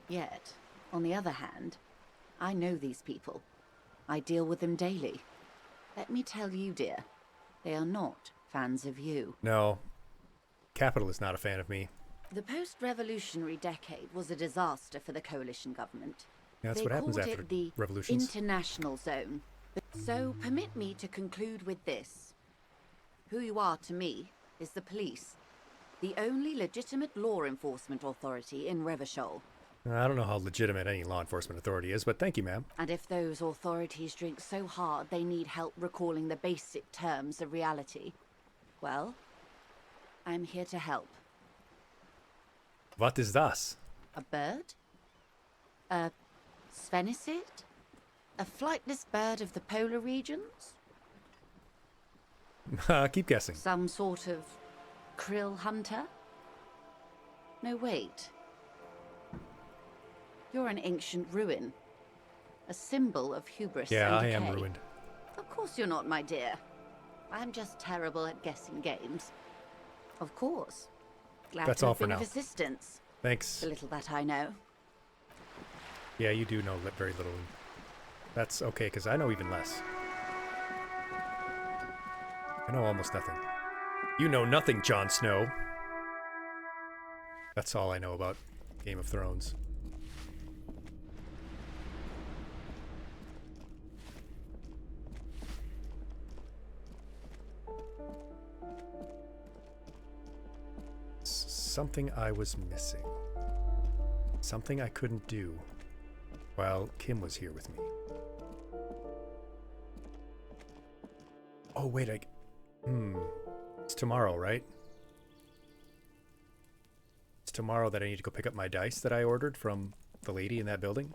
Yet, on the other hand, I know these people. I deal with them daily. Let me tell you, dear, they are not fans of you. No. Capital is not a fan of me. The post-revolutionary decade was a disaster for the coalition government. That's They what happens called after it the revolutions. international zone. So permit me to conclude with this. Who you are to me is the police, the only legitimate law enforcement authority in Revachol. I don't know how legitimate any law enforcement authority is, but thank you, ma'am. And if those authorities drink so hard they need help recalling the basic terms of reality, well, I'm here to help. What is das? A bird? A sphenicid? A flightless bird of the polar regions? Keep guessing. Some sort of krill hunter? No, wait. You're an ancient ruin. A symbol of hubris Yeah, and I am decay. ruined. Of course you're not, my dear. I'm just terrible at guessing games. Of course. Glad That's to have for been of now. assistance. Thanks. The little that I know. Yeah, you do know very little. That's okay, because I know even less. I know almost nothing. You know nothing, Jon Snow. That's all I know about Game of Thrones. Something I was missing. Something I couldn't do while Kim was here with me. Oh, wait, it's tomorrow, right? It's tomorrow that I need to go pick up my dice that I ordered from the lady in that building.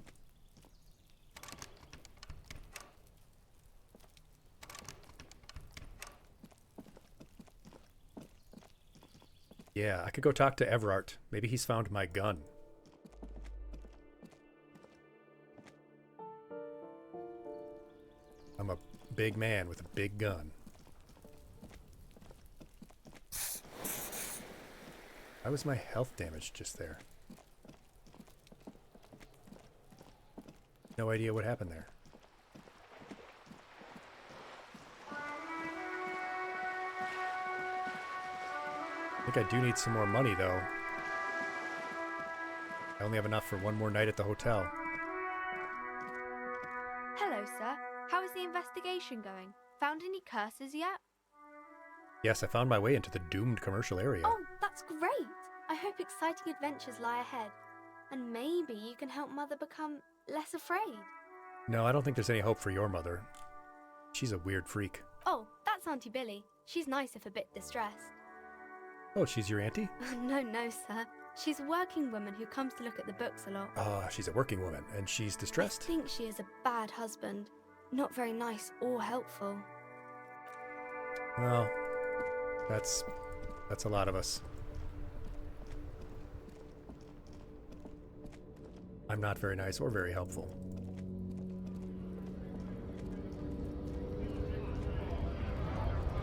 Yeah, I could go talk to Everard. Maybe he's found my gun. I'm a big man with a big gun. Why was my health damaged just there? No idea what happened there. I think I do need some more money, though. I only have enough for one more night at the hotel. Hello, sir. How is the investigation going? Found any curses yet? Yes, I found my way into the doomed commercial area. Oh, that's great! I hope exciting adventures lie ahead. And maybe you can help Mother become less afraid. No, I don't think there's any hope for your mother. She's a weird freak. Oh, that's Auntie Billy. She's nice if a bit distressed. Oh, she's your auntie? No, sir. She's a working woman who comes to look at the books a lot. She's a working woman, and she's distressed? I think she is a bad husband. Not very nice or helpful. Well, that's a lot of us. I'm not very nice or very helpful.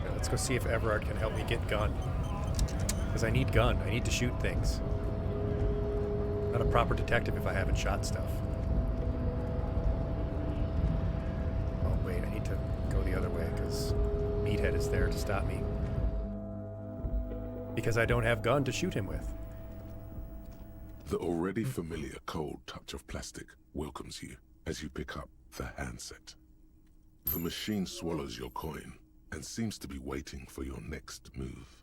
Now, let's go see if Everard can help me get gun. Because I need gun. I need to shoot things. Not a proper detective if I haven't shot stuff. Oh, wait. I need to go the other way because Meathead is there to stop me. Because I don't have gun to shoot him with. The already familiar cold touch of plastic welcomes you as you pick up the handset. The machine swallows your coin and seems to be waiting for your next move.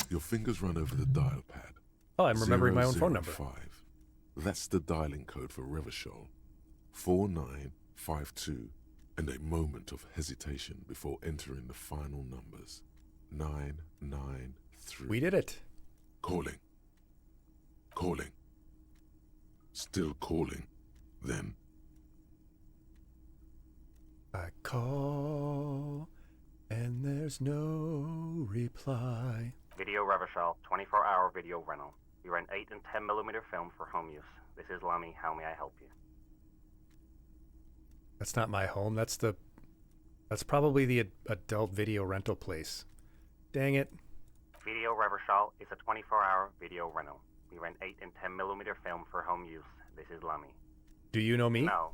Your fingers run over the dial pad. Oh, I'm remembering my own phone number. 005. That's the dialing code for Revachol. 4952, and a moment of hesitation before entering the final numbers. 993. We did it. Calling. Calling. Still calling. Then. I call, and there's no reply. Video Revachol, 24-hour video rental. We rent 8 and 10mm film for home use. This is Lamy. How may I help you? That's not my home. That's probably the adult video rental place. Dang it. Video Revachol is a 24-hour video rental. We rent 8 and 10mm film for home use. This is Lamy. Do you know me? No.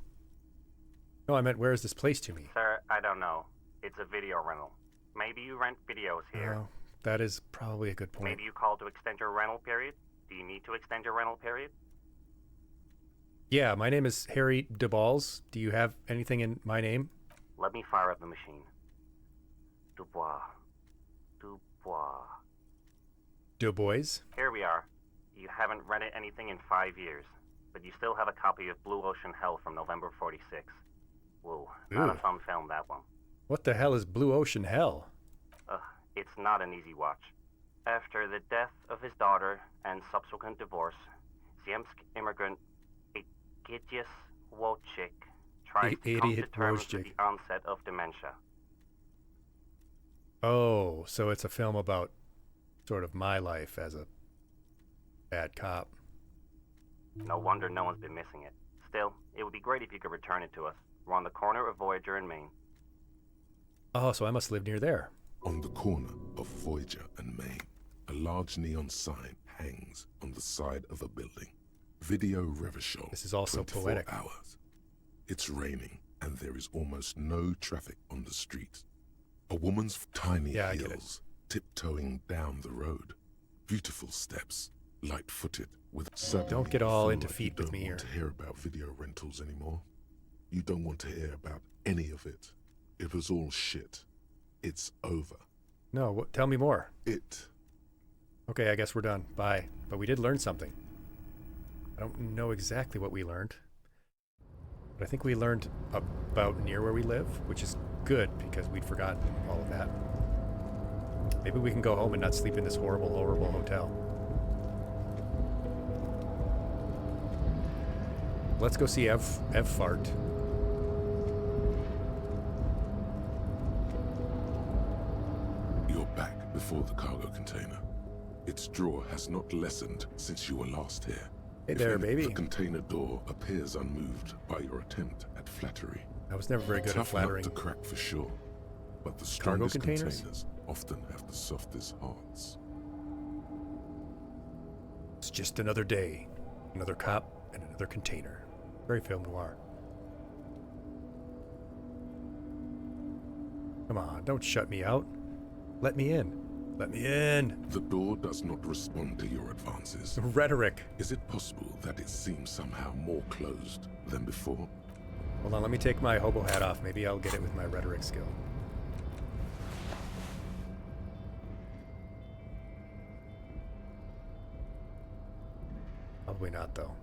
No, I meant where is this place to me? Sir, I don't know. It's a video rental. Maybe you rent videos here. Oh, that is probably a good point. Maybe you called to extend your rental period? Do you need to extend your rental period? Yeah, my name is Harry DeBalls. Do you have anything in my name? Let me fire up the machine. Dubois. Dubois. Dubois? Here we are. You haven't rented anything in 5 years, but you still have a copy of Blue Ocean Hell from November '46. Whoa, not a fun film, that one. What the hell is Blue Ocean Hell? It's not an easy watch. After the death of his daughter and subsequent divorce, Ziemsk immigrant Aejis Wojcik tries to come to terms with the onset of dementia. Oh, so it's a film about sort of my life as a bad cop. No wonder no one's been missing it. Still, it would be great if you could return it to us. We're on the corner of Voyager and Maine. Oh, so I must live near there. On the corner of Voyager and Maine, a large neon sign hangs on the side of a building. Video Revachol. This is also 24 poetic. hours. It's raining, and there is almost no traffic on the street. A woman's tiny heels tiptoeing down the road. Beautiful steps, light-footed, with suddenly. Don't get all into feet with me here. You don't want to hear about video rentals anymore. You don't want to hear about any of it. It was all shit. It's over. No, tell me more. Okay, I guess we're done. Bye. But we did learn something. I don't know exactly what we learned. But I think we learned about near where we live, which is good because we'd forgotten all of that. Maybe we can go home and not sleep in this horrible, horrible hotel. Let's go see Ev Fart. You're back before the cargo container. Its drawer has not lessened since you were last here. Hey there, baby. The container door appears unmoved by your attempt at flattery. I was never very good at flattering. Tough nut to crack for sure, but the Cargo strongest containers often have the softest hearts. It's just another day, another cop, and another container. Very film noir. Come on, don't shut me out. Let me in. Let me in. The door does not respond to your advances. Rhetoric. Is it possible that it seems somehow more closed than before? Hold on, let me take my hobo hat off. Maybe I'll get it with my rhetoric skill. Probably not, though.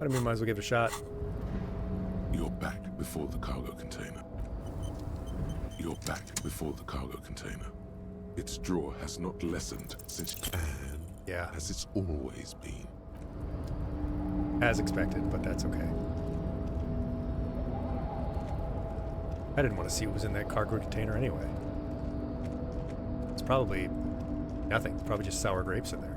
I mean, might as well give it a shot. You're back before the cargo container. You're back before the cargo container. Its drawer has not lessened since, and as it's always been. As expected, but that's okay. I didn't want to see what was in that cargo container anyway. It's probably nothing. It's probably just sour grapes in there.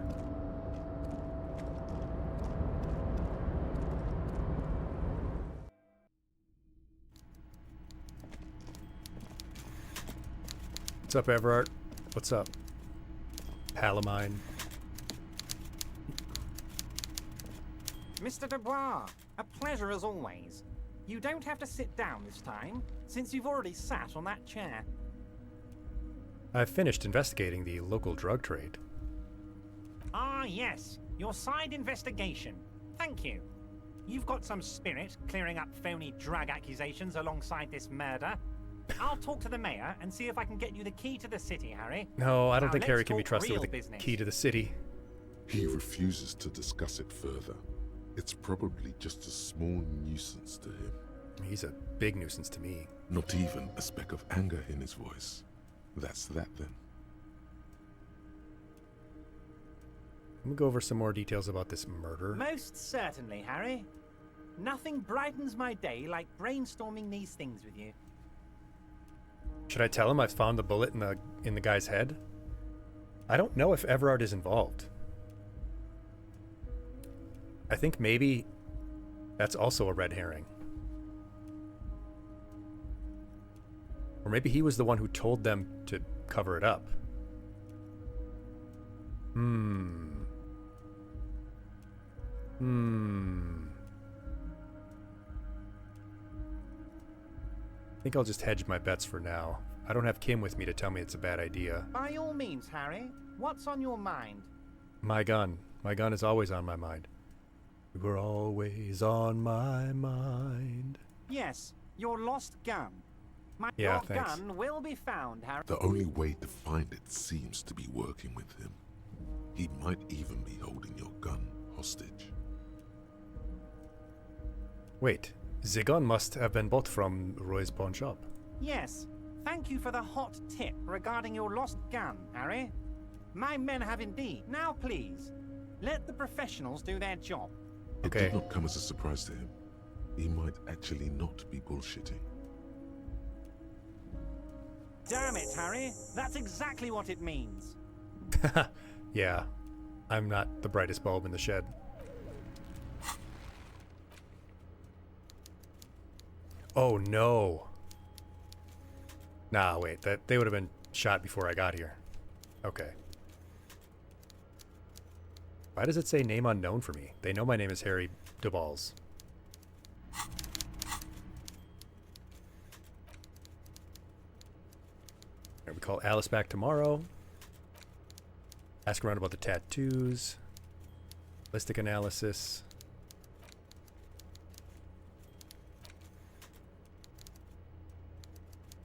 What's up, Everard? What's up? Palamine. Mr. Dubois, a pleasure as always. You don't have to sit down this time, since you've already sat on that chair. I've finished investigating the local drug trade. Ah, yes. Your side investigation. Thank you. You've got some spirit clearing up phony drug accusations alongside this murder. I'll talk to the mayor and see if I can get you the key to the city, Harry. No, I don't Now think let's Harry can be talk trusted real with the business. key to the city. He refuses to discuss it further. It's probably just a small nuisance to him. He's a big nuisance to me. Not even a speck of anger in his voice. That's that then. Let me go over some more details about this murder. Most certainly, Harry. Nothing brightens my day like brainstorming these things with you. Should I tell him I've found the bullet in the guy's head? I don't know if Everard is involved. I think maybe that's also a red herring. Or maybe he was the one who told them to cover it up. I think I'll just hedge my bets for now. I don't have Kim with me to tell me it's a bad idea. By all means, Harry. What's on your mind? My gun. My gun is always on my mind. You were always on my mind. Yes, your lost gun. Yeah, your thanks. gun will be found, Harry. The only way to find it seems to be working with him. He might even be holding your gun hostage. Wait, the gun must have been bought from Roy's pawn shop. Yes. Thank you for the hot tip regarding your lost gun, Harry. My men have indeed. Now, please, let the professionals do their job. It did not come as a surprise to him. He might actually not be bullshitting. Damn it, Harry. That's exactly what it means. Yeah, I'm not the brightest bulb in the shed. Oh no. Nah, wait, they would have been shot before I got here. Okay. Why does it say name unknown for me? They know my name is Harry DeBalls. We call Alice back tomorrow. Ask around about the tattoos. Ballistic analysis.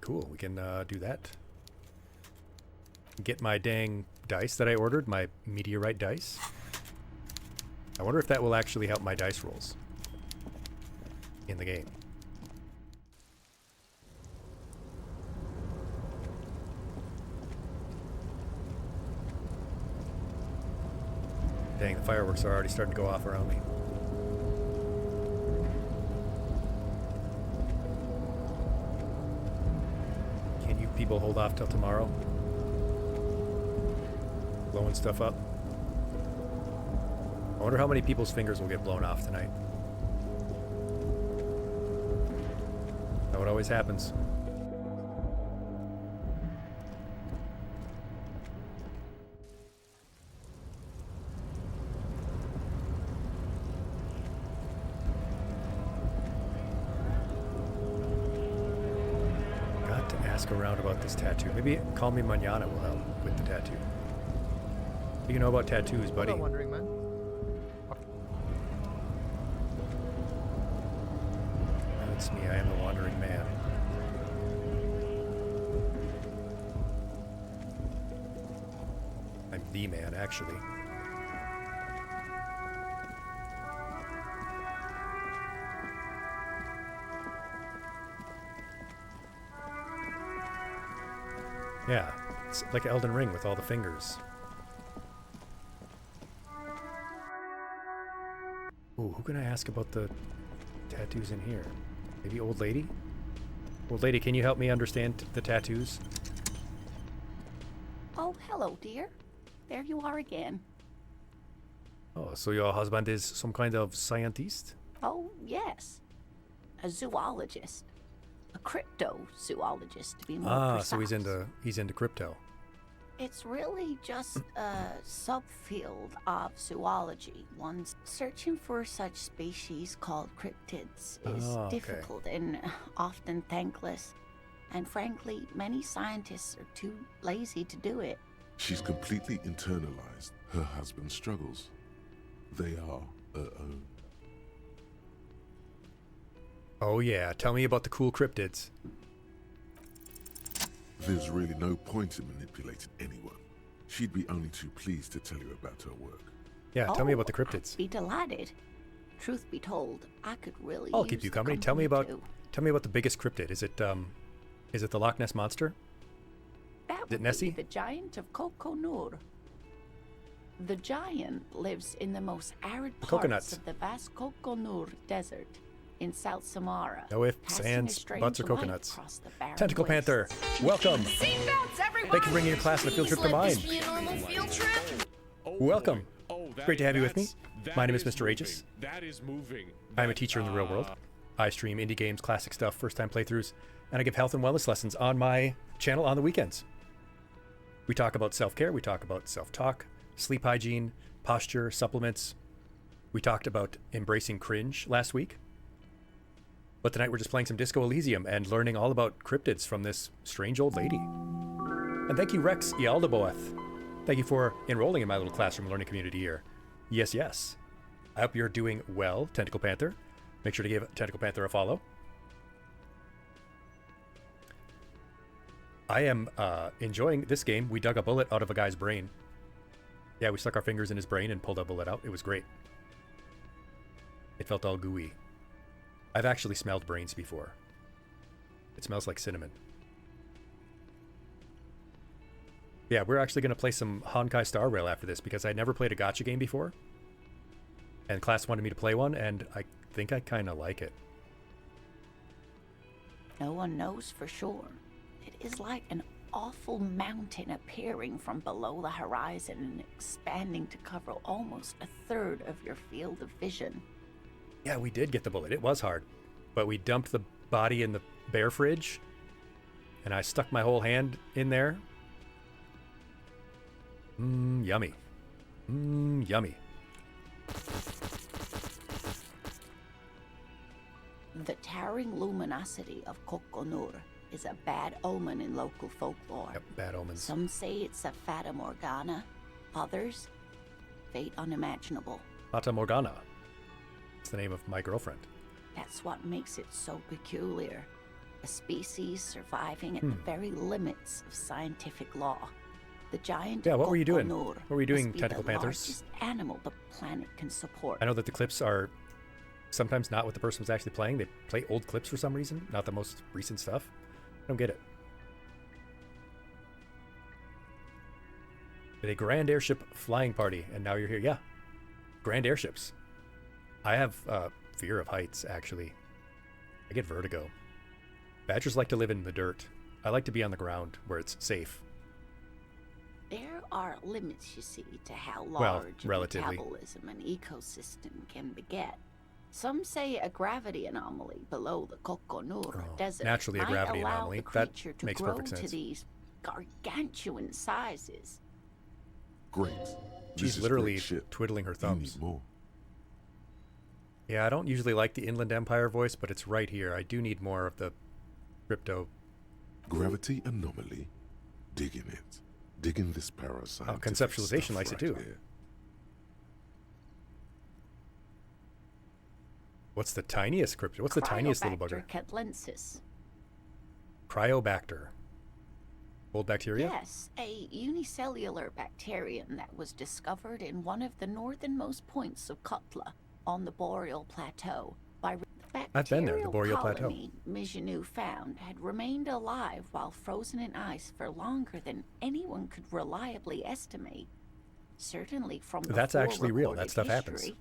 Cool, we can do that. Get my dang dice that I ordered, my meteorite dice. I wonder if that will actually help my dice rolls in the game. Dang, the fireworks are already starting to go off around me. Can you people hold off till tomorrow? Blowing stuff up. I wonder how many people's fingers will get blown off tonight. That's what always happens. Got to ask around about this tattoo. Maybe Call Me Manana will help with the tattoo. What do you know about tattoos, buddy? Hello, Wandering Man. That's me, I am the Wandering Man. I'm the man, actually. Yeah, it's like Elden Ring with all the fingers. Ooh, who can I ask about the tattoos in here? Maybe old lady? Old lady, can you help me understand the tattoos? Oh, hello, dear. There you are again. Oh, so your husband is some kind of scientist? Oh, yes. A zoologist. A cryptozoologist, to be more precise. So he's into crypto. It's really just a subfield of zoology. One's searching for such species called cryptids is difficult and often thankless. And frankly, many scientists are too lazy to do it. She's completely internalized her husband's struggles. They are her own. Oh yeah, tell me about the cool cryptids. There's really no point in manipulating anyone. She'd be only too pleased to tell you about her work. Yeah, tell me about the cryptids. I'd be delighted. Truth be told, I could really I'll use keep you the company. Tell me too. about the biggest cryptid. Is it the Loch Ness Monster? That Is it would Nessie? be the giant of Coconur. The giant lives in the most arid parts coconuts. of the vast Coconur Desert in South Samara. No ifs, casting a ands, strange butts, or light coconuts. across the barren Tentacle wastes. Panther, welcome. Seatbelts, everyone! Thank you for bringing your class on a field trip to mine. Be a normal field trip? Welcome. Great to have you with me. My name is Mr. Aegis. That is moving. I'm a teacher in the real world. I stream indie games, classic stuff, first-time playthroughs, and I give health and wellness lessons on my channel on the weekends. We talk about self-care, we talk about self-talk, sleep hygiene, posture, supplements. We talked about embracing cringe last week. But tonight we're just playing some Disco Elysium and learning all about cryptids from this strange old lady. And thank you, Rex Ialdaboeth. Thank you for enrolling in my little classroom learning community here. Yes, yes. I hope you're doing well, Tentacle Panther. Make sure to give Tentacle Panther a follow. I am enjoying this game. We dug a bullet out of a guy's brain. Yeah, we stuck our fingers in his brain and pulled a bullet out. It was great. It felt all gooey. I've actually smelled brains before. It smells like cinnamon. Yeah, we're actually going to play some Honkai Star Rail after this because I never played a gacha game before. And class wanted me to play one, and I think I kind of like it. No one knows for sure. It is like an awful mountain appearing from below the horizon and expanding to cover almost a third of your field of vision. Yeah, we did get the bullet. It was hard. But we dumped the body in the bear fridge, and I stuck my whole hand in there. Yummy. Yummy. The towering luminosity of Coconur is a bad omen in local folklore. Yep, bad omens. Some say it's a Fata Morgana, others, fate unimaginable. Fata Morgana. It's the name of my girlfriend. That's what makes it so peculiar. A species surviving at the very limits of scientific law. The giant Yeah, what were you doing? Coconur What were you doing, must be Tentacle the Panthers? largest animal the planet can support. I know that the clips are sometimes not what the person was actually playing. They play old clips for some reason, not the most recent stuff. I don't get it. At a grand airship flying party, and now you're here. Yeah, grand airships. I have fear of heights, actually. I get vertigo. Badgers like to live in the dirt. I like to be on the ground where it's safe. There are limits, you see, to how Well, large relatively. metabolism an ecosystem can beget. Some say a gravity anomaly below the Coconur Desert naturally a might gravity allow anomaly. the That creature to makes grow perfect to sense. these gargantuan sizes. Great. She's This is literally great shit. twiddling her You thumbs. need more. Yeah, I don't usually like the Inland Empire voice, but it's right here. I do need more of the crypto. Gravity anomaly. Digging it. Digging this parasite. Conceptualization likes it too. What's the tiniest crypto? What's the tiniest little bugger? Cryobacter catlensis. Cryobacter. Old bacteria? Yes, a unicellular bacterium that was discovered in one of the northernmost points of Kotla on the Boreal Plateau by the I've been there, the Boreal Plateau. colony Mijanu found had remained alive while frozen in ice for longer than anyone could reliably estimate. Certainly from That's actually real. That stuff happens. history.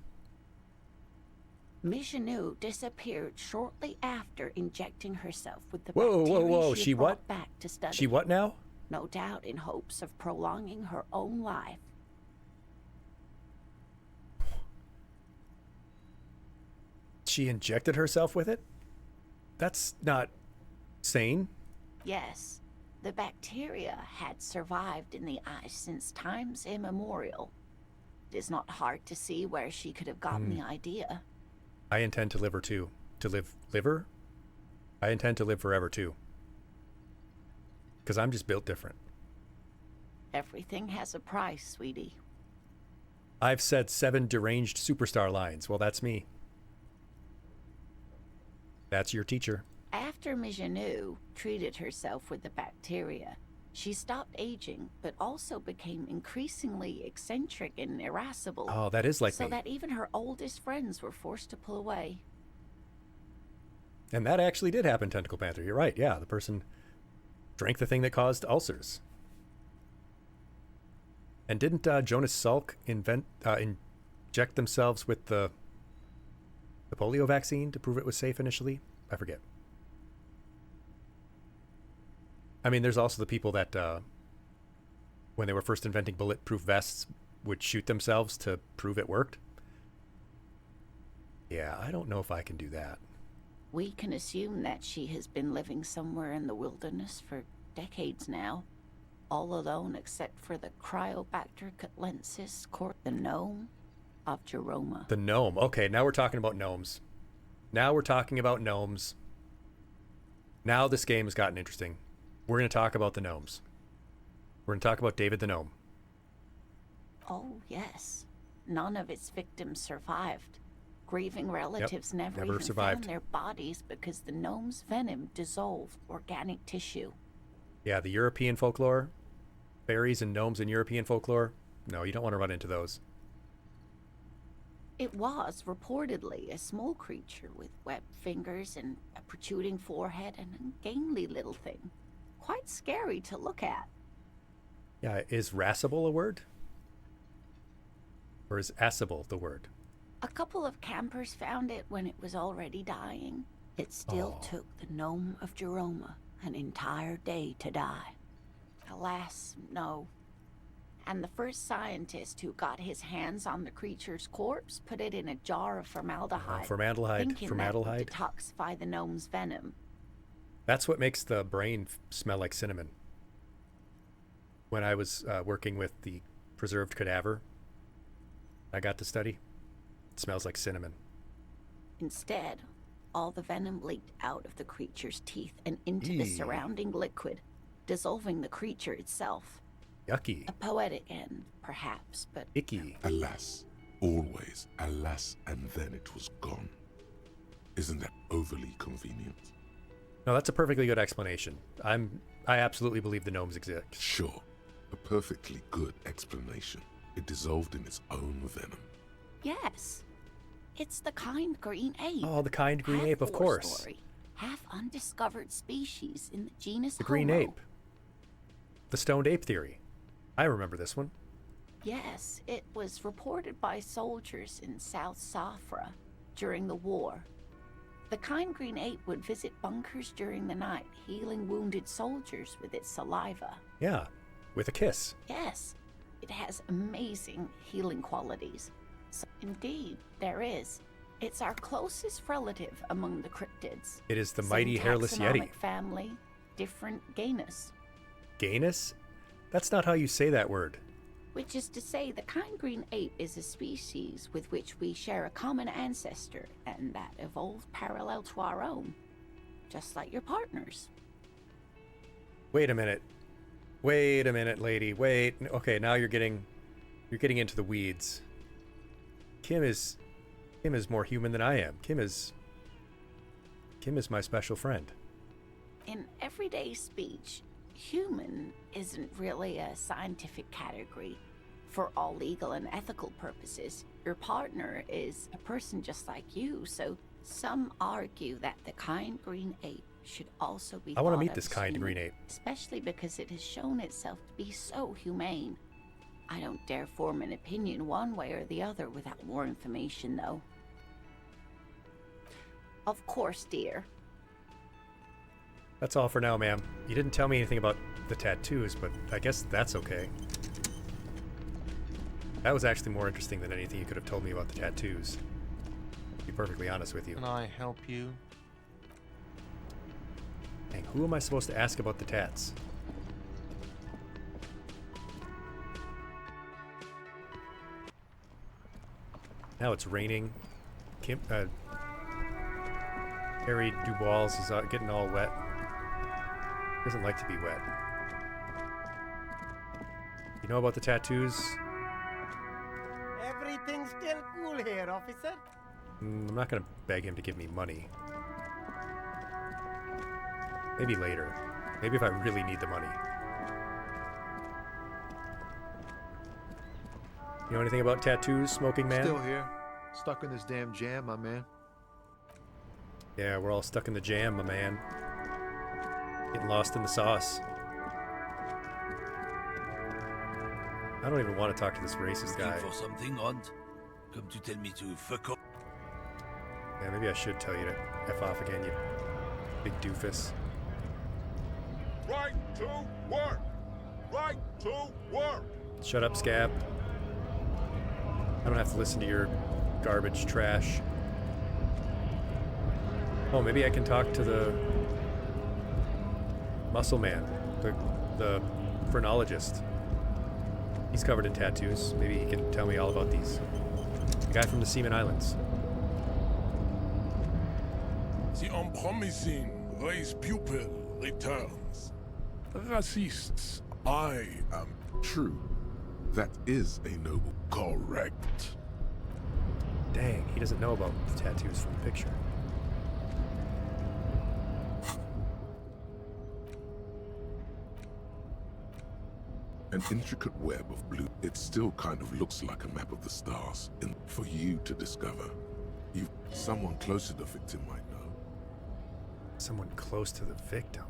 Mijanu disappeared shortly after injecting herself with the Whoa, bacteria whoa, whoa. she She had brought what? back to study. She what now? No doubt in hopes of prolonging her own life. She injected herself with it? That's not sane. Yes, The bacteria had survived in the ice since times immemorial. It is not hard to see where she could have gotten the idea. I intend to live her too. To live her? I intend to live forever too. Because I'm just built different. Everything has a price, sweetie. I've said 7 deranged superstar lines. Well, that's me. That's your teacher. After Mijanu treated herself with the bacteria, she stopped aging, but also became increasingly eccentric and irascible. Oh, that is like so me. that even her oldest friends were forced to pull away. And that actually did happen, Tentacle Panther. You're right. Yeah, the person drank the thing that caused ulcers. And didn't Jonas Salk inject themselves with the polio vaccine to prove it was safe initially? I forget. I mean, there's also the people that, when they were first inventing bulletproof vests, would shoot themselves to prove it worked. Yeah, I don't know if I can do that. We can assume that she has been living somewhere in the wilderness for decades now, all alone except for the Cryobacter catlensis, the gnome of Jeroma. The gnome. Okay, now we're talking about gnomes. Now this game has gotten interesting. We're going to talk about the gnomes. We're going to talk about David the Gnome. Oh, yes. None of its victims survived. Grieving relatives never even survived. found their bodies because the gnome's venom dissolved organic tissue. Yeah, the European folklore. Fairies and gnomes in European folklore. No, you don't want to run into those. It was reportedly a small creature with webbed fingers and a protruding forehead and a gangly little thing. Quite scary to look at. Yeah, is irascible a word? Or is assable the word? A couple of campers found it when it was already dying. It still took the gnome of Jeroma an entire day to die. Alas, no. And the first scientist who got his hands on the creature's corpse put it in a jar of formaldehyde. Thinking that would detoxify the gnome's venom. That's what makes the brain smell like cinnamon. When I was working with the preserved cadaver I got to study, it smells like cinnamon. Instead, all the venom leaked out of the creature's teeth and into the surrounding liquid, dissolving the creature itself. Yucky. A poetic end, perhaps, but... Icky. Alas. Always alas, and then it was gone. Isn't that overly convenient? No, that's a perfectly good explanation. I absolutely believe the gnomes exist. Sure. A perfectly good explanation. It dissolved in its own venom. Yes. It's the kind green ape. Oh, the kind green ape, of course. Story. Half undiscovered species in the genus The green Homo. ape. The stoned ape theory. I remember this one. Yes, it was reported by soldiers in South Safra during the war. The kind green ape would visit bunkers during the night, healing wounded soldiers with its saliva. Yeah, with a kiss. Yes, it has amazing healing qualities. So, indeed, there is. It's our closest relative among the cryptids. It is the Same mighty hairless taxonomic yeti. family, different genus. Genus? That's not how you say that word. Which is to say, the kind green ape is a species with which we share a common ancestor, and that evolved parallel to our own, just like your partners. Wait a minute, lady. Wait. Okay, now you're getting into the weeds. Kim is more human than I am. Kim is my special friend. In everyday speech, human isn't really a scientific category. For all legal and ethical purposes, your partner is a person just like you, so some argue that the kind green ape should also be I want to thought meet of this as kind human, green ape. especially because it has shown itself to be so humane. I don't dare form an opinion one way or the other without more information, though. Of course, dear. That's all for now, ma'am. You didn't tell me anything about the tattoos, but I guess that's okay. That was actually more interesting than anything you could have told me about the tattoos. To be perfectly honest with you. Can I help you? Dang, who am I supposed to ask about the tats? Now it's raining. Harry Dubois is getting all wet. Doesn't like to be wet. You know about the tattoos? Everything's still cool here, officer. I'm not gonna beg him to give me money. Maybe later. Maybe if I really need the money. You know anything about tattoos, smoking man? Still here. Stuck in this damn jam, my man. Yeah, we're all stuck in the jam, my man. Getting lost in the sauce. I don't even want to talk to this racist guy. For something odd? Come to tell me to fuck off. Yeah, maybe I should tell you to F off again, you big doofus. Right to work! Right to work! Shut up, Scab. I don't have to listen to your garbage trash. Oh, maybe I can talk to the muscle man, the phrenologist. He's covered in tattoos. Maybe he can tell me all about these. The guy from the Seaman Islands. The unpromising race pupil returns. Racists, I am true. That is a noble. Correct. Dang, he doesn't know about the tattoos from the picture. An intricate web of blue. It still kind of looks like a map of the stars. And for you to discover, someone close to the victim might know. Someone close to the victim?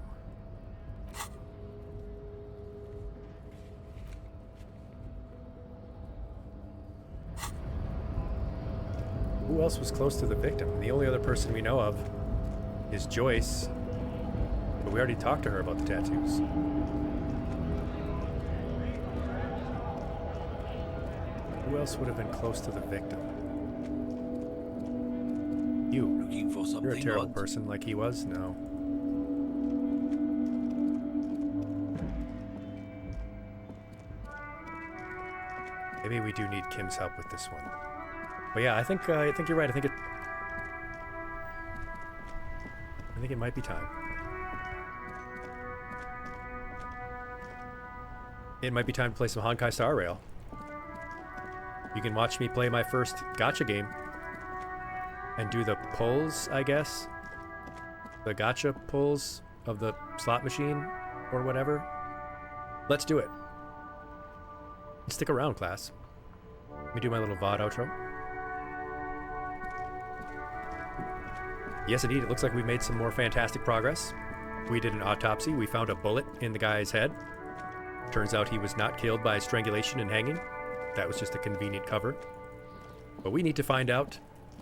Who else was close to the victim? The only other person we know of is Joyce, but we already talked to her about the tattoos. Who else would have been close to the victim? You. Looking for something You're a terrible odd? person like he was? No. Maybe we do need Kim's help with this one. But yeah, I think you're right. I think it might be time. It might be time to play some Honkai Star Rail. You can watch me play my first gacha game and do the pulls, I guess. The gacha pulls of the slot machine or whatever. Let's do it. Stick around, class. Let me do my little VOD outro. Yes, indeed, it looks like we made some more fantastic progress. We did an autopsy. We found a bullet in the guy's head. Turns out he was not killed by strangulation and hanging. That was just a convenient cover. But we need to find out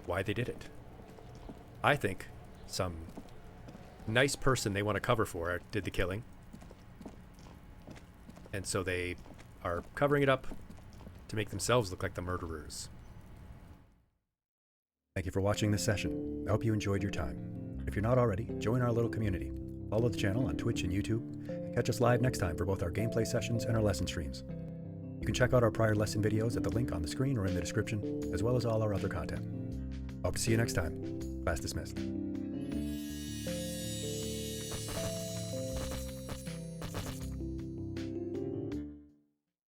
why they did it. I think some nice person they want to cover for did the killing. And so they are covering it up to make themselves look like the murderers. Thank you for watching this session. I hope you enjoyed your time. If you're not already, join our little community. Follow the channel on Twitch and YouTube, and catch us live next time for both our gameplay sessions and our lesson streams. You can check out our prior lesson videos at the link on the screen or in the description, as well as all our other content. I hope to see you next time. Class dismissed.